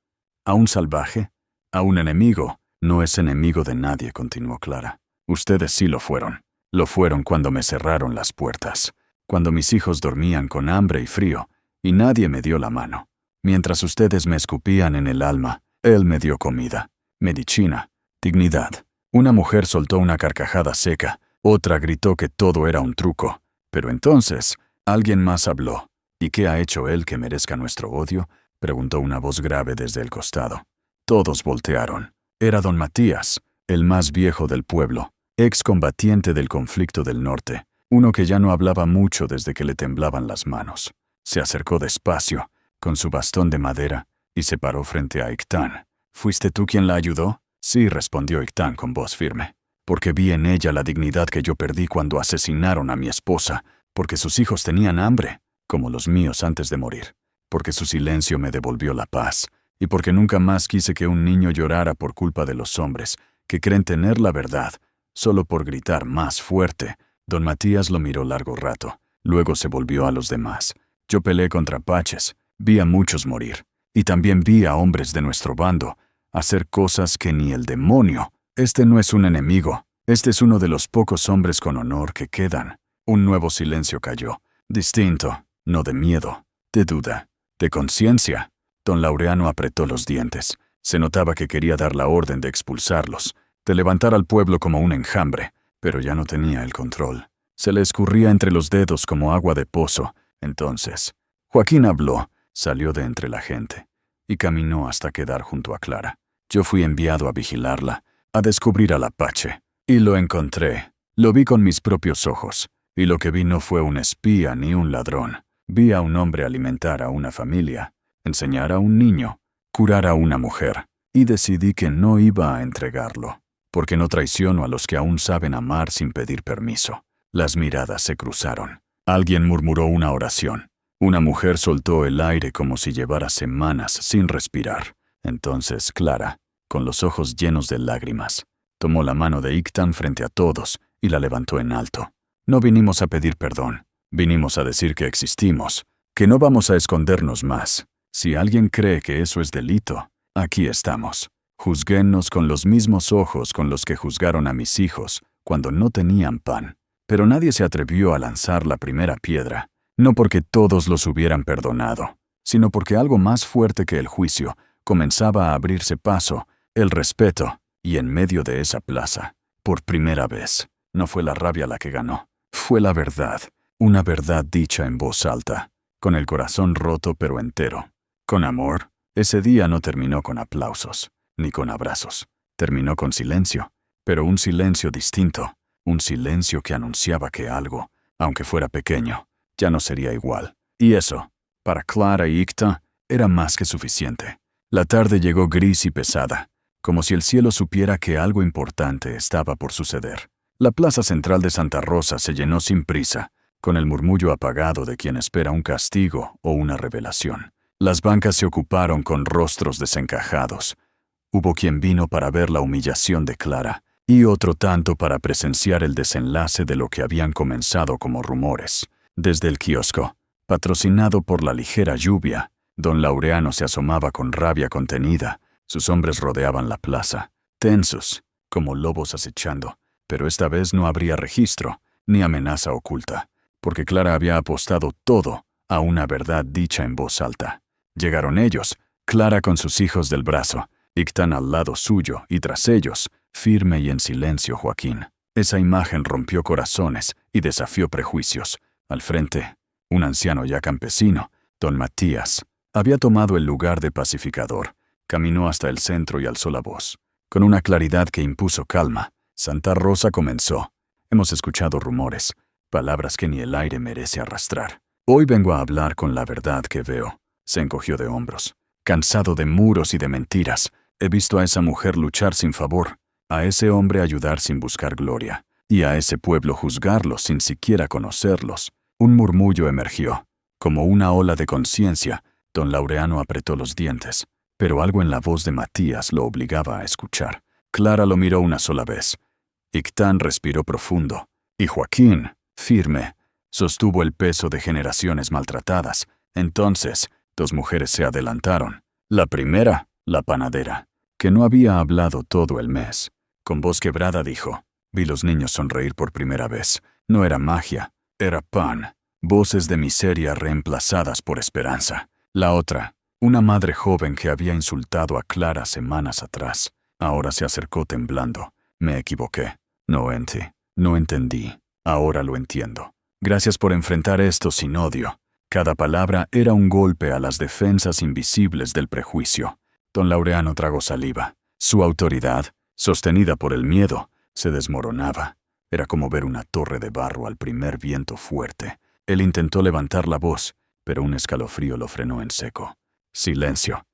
¿A un salvaje? ¿A un enemigo? No es enemigo de nadie, continuó Clara. Ustedes sí lo fueron. Lo fueron cuando me cerraron las puertas, cuando mis hijos dormían con hambre y frío, y nadie me dio la mano. Mientras ustedes me escupían en el alma, él me dio comida, medicina, dignidad. Una mujer soltó una carcajada seca, otra gritó que todo era un truco. Pero entonces, alguien más habló. ¿Y qué ha hecho él que merezca nuestro odio?, preguntó una voz grave desde el costado. Todos voltearon. Era don Matías, el más viejo del pueblo, excombatiente del conflicto del norte, uno que ya no hablaba mucho desde que le temblaban las manos. Se acercó despacio, con su bastón de madera, y se paró frente a Iktan. ¿Fuiste tú quien la ayudó? Sí, respondió Iktan con voz firme. Porque vi en ella la dignidad que yo perdí cuando asesinaron a mi esposa, porque sus hijos tenían hambre, como los míos antes de morir, porque su silencio me devolvió la paz, y porque nunca más quise que un niño llorara por culpa de los hombres, que creen tener la verdad, solo por gritar más fuerte. Don Matías lo miró largo rato, luego se volvió a los demás. Yo peleé contra apaches, vi a muchos morir, y también vi a hombres de nuestro bando hacer cosas que ni el demonio. Este no es un enemigo, este es uno de los pocos hombres con honor que quedan. Un nuevo silencio cayó, distinto, no de miedo, de duda, de conciencia. Don Laureano apretó los dientes. Se notaba que quería dar la orden de expulsarlos, de levantar al pueblo como un enjambre, pero ya no tenía el control. Se le escurría entre los dedos como agua de pozo. Entonces, Joaquín habló, salió de entre la gente, y caminó hasta quedar junto a Clara. Yo fui enviado a vigilarla, a descubrir al apache, y lo encontré. Lo vi con mis propios ojos, y lo que vi no fue un espía ni un ladrón. Vi a un hombre alimentar a una familia, enseñar a un niño, curar a una mujer, y decidí que no iba a entregarlo, porque no traiciono a los que aún saben amar sin pedir permiso. Las miradas se cruzaron. Alguien murmuró una oración. Una mujer soltó el aire como si llevara semanas sin respirar. Entonces Clara, con los ojos llenos de lágrimas, tomó la mano de Iktan frente a todos y la levantó en alto. No vinimos a pedir perdón, vinimos a decir que existimos, que no vamos a escondernos más. Si alguien cree que eso es delito, aquí estamos. Juzguennos con los mismos ojos con los que juzgaron a mis hijos cuando no tenían pan. Pero nadie se atrevió a lanzar la primera piedra, no porque todos los hubieran perdonado, sino porque algo más fuerte que el juicio comenzaba a abrirse paso, el respeto, y en medio de esa plaza, por primera vez, no fue la rabia la que ganó, fue la verdad, una verdad dicha en voz alta, con el corazón roto pero entero. Con amor, ese día no terminó con aplausos, ni con abrazos, terminó con silencio, pero un silencio distinto, un silencio que anunciaba que algo aunque fuera pequeño, ya no sería igual. Y eso, para Clara y Icta, era más que suficiente. La tarde llegó gris y pesada, como si el cielo supiera que algo importante estaba por suceder. La plaza central de Santa Rosa se llenó sin prisa, con el murmullo apagado de quien espera un castigo o una revelación. Las bancas se ocuparon con rostros desencajados. Hubo quien vino para ver la humillación de Clara, y otro tanto para presenciar el desenlace de lo que habían comenzado como rumores. Desde el kiosco, patrocinado por la ligera lluvia, don Laureano se asomaba con rabia contenida. Sus hombres rodeaban la plaza, tensos, como lobos acechando, pero esta vez no habría registro, ni amenaza oculta, porque Clara había apostado todo a una verdad dicha en voz alta. Llegaron ellos, Clara con sus hijos del brazo, Ictán al lado suyo y tras ellos, firme y en silencio Joaquín. Esa imagen rompió corazones y desafió prejuicios. Al frente, un anciano ya campesino, don Matías, había tomado el lugar de pacificador. Caminó hasta el centro y alzó la voz. Con una claridad que impuso calma, Santa Rosa comenzó. Hemos escuchado rumores, palabras que ni el aire merece arrastrar. Hoy vengo a hablar con la verdad que veo. Se encogió de hombros. Cansado de muros y de mentiras, he visto a esa mujer luchar sin favor, a ese hombre ayudar sin buscar gloria, y a ese pueblo juzgarlos sin siquiera conocerlos. Un murmullo emergió. Como una ola de conciencia, don Laureano apretó los dientes, pero algo en la voz de Matías lo obligaba a escuchar. Clara lo miró una sola vez. Ictán respiró profundo, y Joaquín, firme, sostuvo el peso de generaciones maltratadas. Entonces, dos mujeres se adelantaron. La primera, la panadera, que no había hablado todo el mes. Con voz quebrada dijo: vi los niños sonreír por primera vez. No era magia, era pan. Voces de miseria reemplazadas por esperanza. La otra, una madre joven que había insultado a Clara semanas atrás, ahora se acercó temblando. Me equivoqué. No entendí. Ahora lo entiendo. Gracias por enfrentar esto sin odio. Cada palabra era un golpe a las defensas invisibles del prejuicio. Don Laureano tragó saliva. Su autoridad, sostenida por el miedo, se desmoronaba. Era como ver una torre de barro al primer viento fuerte. Él intentó levantar la voz, pero un escalofrío lo frenó en seco. Silencio.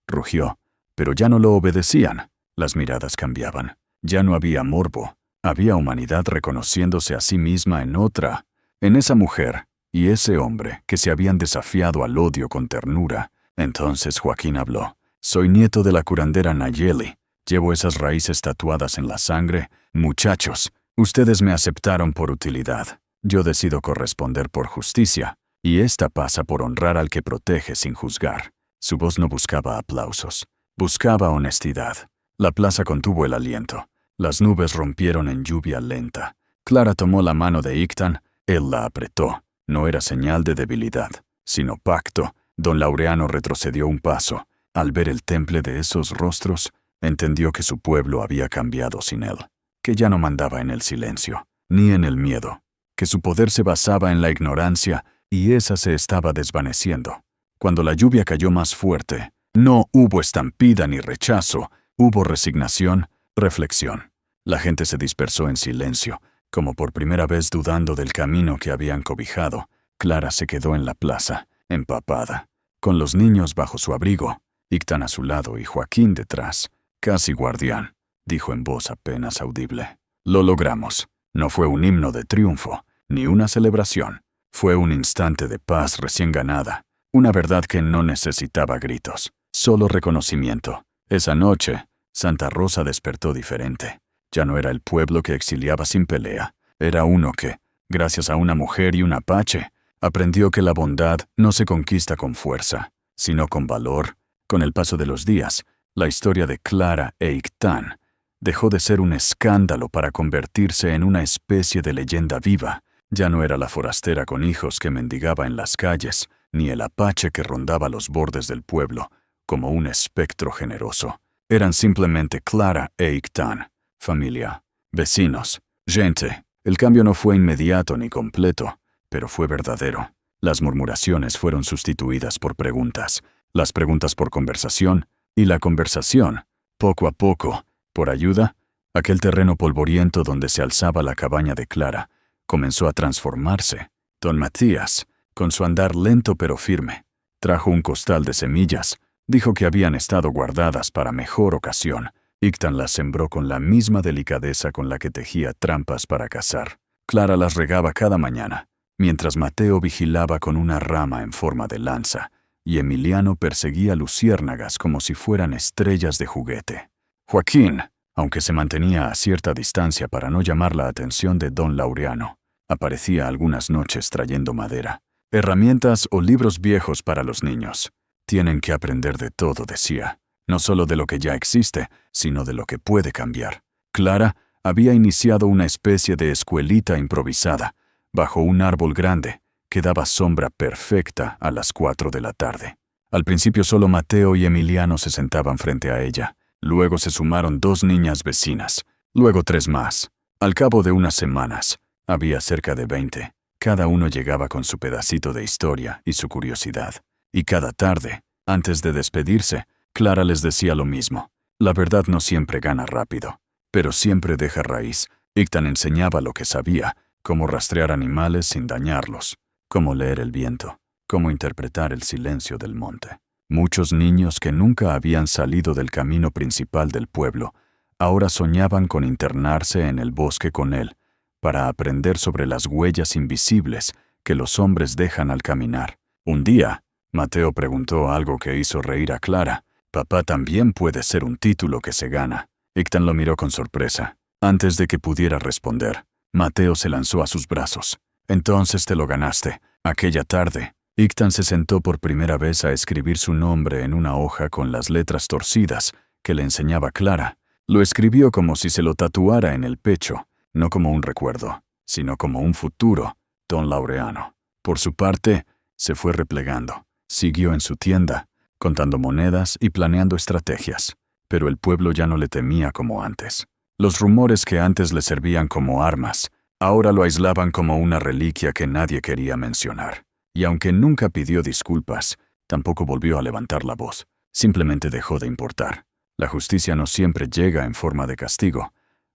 Rugió, pero ya no lo obedecían. Las miradas cambiaban. Ya no había morbo. Había humanidad reconociéndose a sí misma en otra, en esa mujer y ese hombre que se habían desafiado al odio con ternura. Entonces Joaquín habló. Soy nieto de la curandera Nayeli. Llevo esas raíces tatuadas en la sangre. Muchachos, ustedes me aceptaron por utilidad. Yo decido corresponder por justicia, y esta pasa por honrar al que protege sin juzgar. Su voz no buscaba aplausos, buscaba honestidad. La plaza contuvo el aliento. Las nubes rompieron en lluvia lenta. Clara tomó la mano de Ictán. Él la apretó. No era señal de debilidad, sino pacto. Don Laureano retrocedió un paso. Al ver el temple de esos rostros, entendió que su pueblo había cambiado sin él, que ya no mandaba en el silencio, ni en el miedo, que su poder se basaba en la ignorancia y esa se estaba desvaneciendo. Cuando la lluvia cayó más fuerte, no hubo estampida ni rechazo, hubo resignación, reflexión. La gente se dispersó en silencio, como por primera vez dudando del camino que habían cobijado. Clara se quedó en la plaza, empapada, con los niños bajo su abrigo, Ictán a su lado y Joaquín detrás. Casi guardián, dijo en voz apenas audible. Lo logramos. No fue un himno de triunfo, ni una celebración. Fue un instante de paz recién ganada, una verdad que no necesitaba gritos, solo reconocimiento. Esa noche, Santa Rosa despertó diferente. Ya no era el pueblo que exiliaba sin pelea, era uno que, gracias a una mujer y un apache, aprendió que la bondad no se conquista con fuerza, sino con valor. Con el paso de los días, la historia de Clara e Ictán dejó de ser un escándalo para convertirse en una especie de leyenda viva. Ya no era la forastera con hijos que mendigaba en las calles, ni el apache que rondaba los bordes del pueblo, como un espectro generoso. Eran simplemente Clara e Ictán, familia, vecinos, gente. El cambio no fue inmediato ni completo, pero fue verdadero. Las murmuraciones fueron sustituidas por preguntas, las preguntas por conversación, y la conversación, poco a poco, por ayuda, aquel terreno polvoriento donde se alzaba la cabaña de Clara, comenzó a transformarse. Don Matías, con su andar lento pero firme, trajo un costal de semillas. Dijo que habían estado guardadas para mejor ocasión. Ictan las sembró con la misma delicadeza con la que tejía trampas para cazar. Clara las regaba cada mañana, mientras Mateo vigilaba con una rama en forma de lanza, y Emiliano perseguía luciérnagas como si fueran estrellas de juguete. Joaquín, aunque se mantenía a cierta distancia para no llamar la atención de don Laureano, aparecía algunas noches trayendo madera, herramientas o libros viejos para los niños. Tienen que aprender de todo, decía, no solo de lo que ya existe, sino de lo que puede cambiar. Clara había iniciado una especie de escuelita improvisada, bajo un árbol grande, que daba sombra perfecta a las 4 de la tarde. Al principio solo Mateo y Emiliano se sentaban frente a ella. Luego se sumaron 2 niñas vecinas, luego 3 más. Al cabo de unas semanas, había cerca de 20. Cada uno llegaba con su pedacito de historia y su curiosidad. Y cada tarde, antes de despedirse, Clara les decía lo mismo. La verdad no siempre gana rápido, pero siempre deja raíz. Ictan enseñaba lo que sabía, cómo rastrear animales sin dañarlos, cómo leer el viento, cómo interpretar el silencio del monte. Muchos niños que nunca habían salido del camino principal del pueblo, ahora soñaban con internarse en el bosque con él, para aprender sobre las huellas invisibles que los hombres dejan al caminar. Un día, Mateo preguntó algo que hizo reír a Clara. «Papá también puede ser un título que se gana». Ictan lo miró con sorpresa. Antes de que pudiera responder, Mateo se lanzó a sus brazos. «Entonces te lo ganaste». Aquella tarde, Ictan se sentó por primera vez a escribir su nombre en una hoja con las letras torcidas que le enseñaba Clara. Lo escribió como si se lo tatuara en el pecho, no como un recuerdo, sino como un futuro, don Laureano. Por su parte, se fue replegando. Siguió en su tienda, contando monedas y planeando estrategias. Pero el pueblo ya no le temía como antes. Los rumores que antes le servían como armas, ahora lo aislaban como una reliquia que nadie quería mencionar. Y aunque nunca pidió disculpas, tampoco volvió a levantar la voz. Simplemente dejó de importar. La justicia no siempre llega en forma de castigo.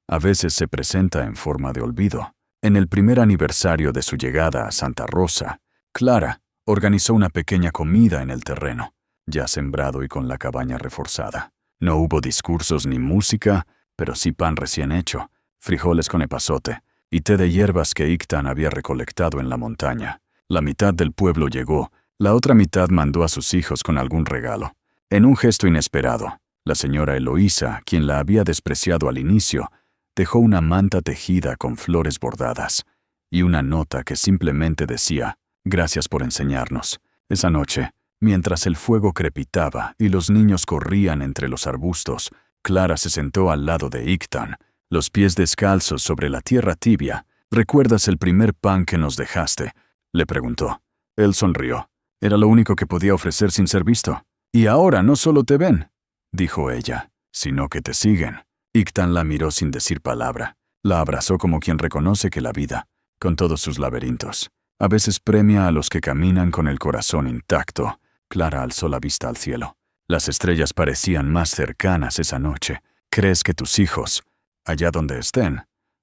A veces se presenta en forma de olvido. En el primer aniversario de su llegada a Santa Rosa, Clara organizó una pequeña comida en el terreno, ya sembrado y con la cabaña reforzada. No hubo discursos ni música, pero sí pan recién hecho, frijoles con epazote y té de hierbas que Ictan había recolectado en la montaña. La mitad del pueblo llegó, la otra mitad mandó a sus hijos con algún regalo. En un gesto inesperado, la señora Eloísa, quien la había despreciado al inicio, dejó una manta tejida con flores bordadas y una nota que simplemente decía: «Gracias por enseñarnos». Esa noche, mientras el fuego crepitaba y los niños corrían entre los arbustos, Clara se sentó al lado de Ictan, los pies descalzos sobre la tierra tibia. «¿Recuerdas el primer pan que nos dejaste?», le preguntó. Él sonrió. «Era lo único que podía ofrecer sin ser visto». «Y ahora no solo te ven», dijo ella, «sino que te siguen». Ictan la miró sin decir palabra. La abrazó como quien reconoce que la vida, con todos sus laberintos, a veces premia a los que caminan con el corazón intacto. Clara alzó la vista al cielo. Las estrellas parecían más cercanas esa noche. «¿Crees que tus hijos, allá donde estén,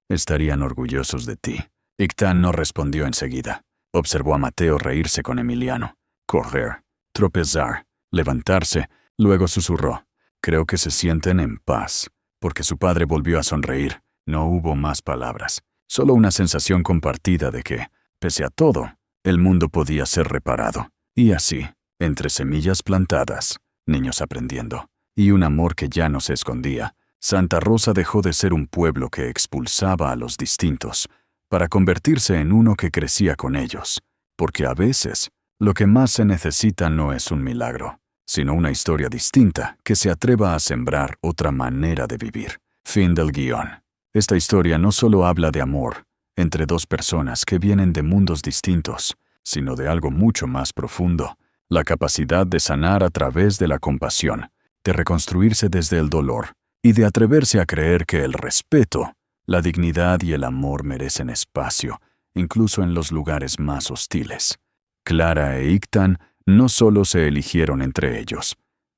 estarían orgullosos de ti?» Ictan no respondió enseguida. Observó a Mateo reírse con Emiliano, correr, tropezar, levantarse, luego susurró: «Creo que se sienten en paz», porque su padre volvió a sonreír. No hubo más palabras, solo una sensación compartida de que, pese a todo, el mundo podía ser reparado. Y así, entre semillas plantadas, niños aprendiendo, y un amor que ya no se escondía, Santa Rosa dejó de ser un pueblo que expulsaba a los distintos, para convertirse en uno que crecía con ellos. Porque a veces, lo que más se necesita no es un milagro, sino una historia distinta que se atreva a sembrar otra manera de vivir. Fin del guión. Esta historia no solo habla de amor entre 2 personas que vienen de mundos distintos, sino de algo mucho más profundo: la capacidad de sanar a través de la compasión, de reconstruirse desde el dolor y de atreverse a creer que el respeto, la dignidad y el amor merecen espacio, incluso en los lugares más hostiles. Clara e Ictan no solo se eligieron entre ellos,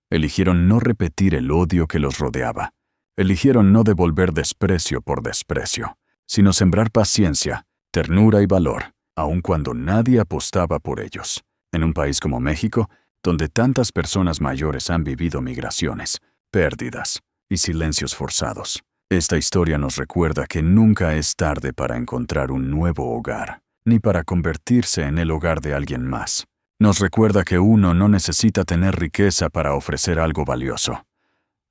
eligieron no repetir el odio que los rodeaba, eligieron no devolver desprecio por desprecio, sino sembrar paciencia, ternura y valor, aun cuando nadie apostaba por ellos. En un país como México, donde tantas personas mayores han vivido migraciones, pérdidas y silencios forzados, esta historia nos recuerda que nunca es tarde para encontrar un nuevo hogar, ni para convertirse en el hogar de alguien más. Nos recuerda que uno no necesita tener riqueza para ofrecer algo valioso.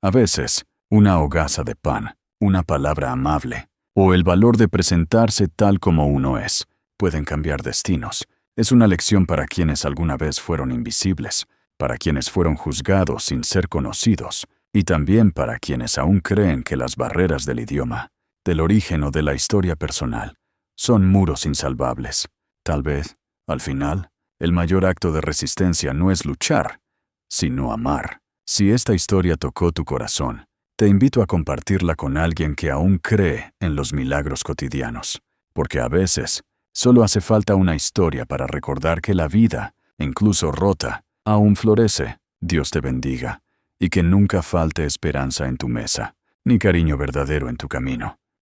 A veces, una hogaza de pan, una palabra amable, o el valor de presentarse tal como uno es, pueden cambiar destinos. Es una lección para quienes alguna vez fueron invisibles, para quienes fueron juzgados sin ser conocidos, y también para quienes aún creen que las barreras del idioma, del origen o de la historia personal son muros insalvables. Tal vez, al final, el mayor acto de resistencia no es luchar, sino amar. Si esta historia tocó tu corazón, te invito a compartirla con alguien que aún cree en los milagros cotidianos, porque a veces solo hace falta una historia para recordar que la vida, incluso rota, aún florece. Dios te bendiga, y que nunca falte esperanza en tu mesa, ni cariño verdadero en tu camino.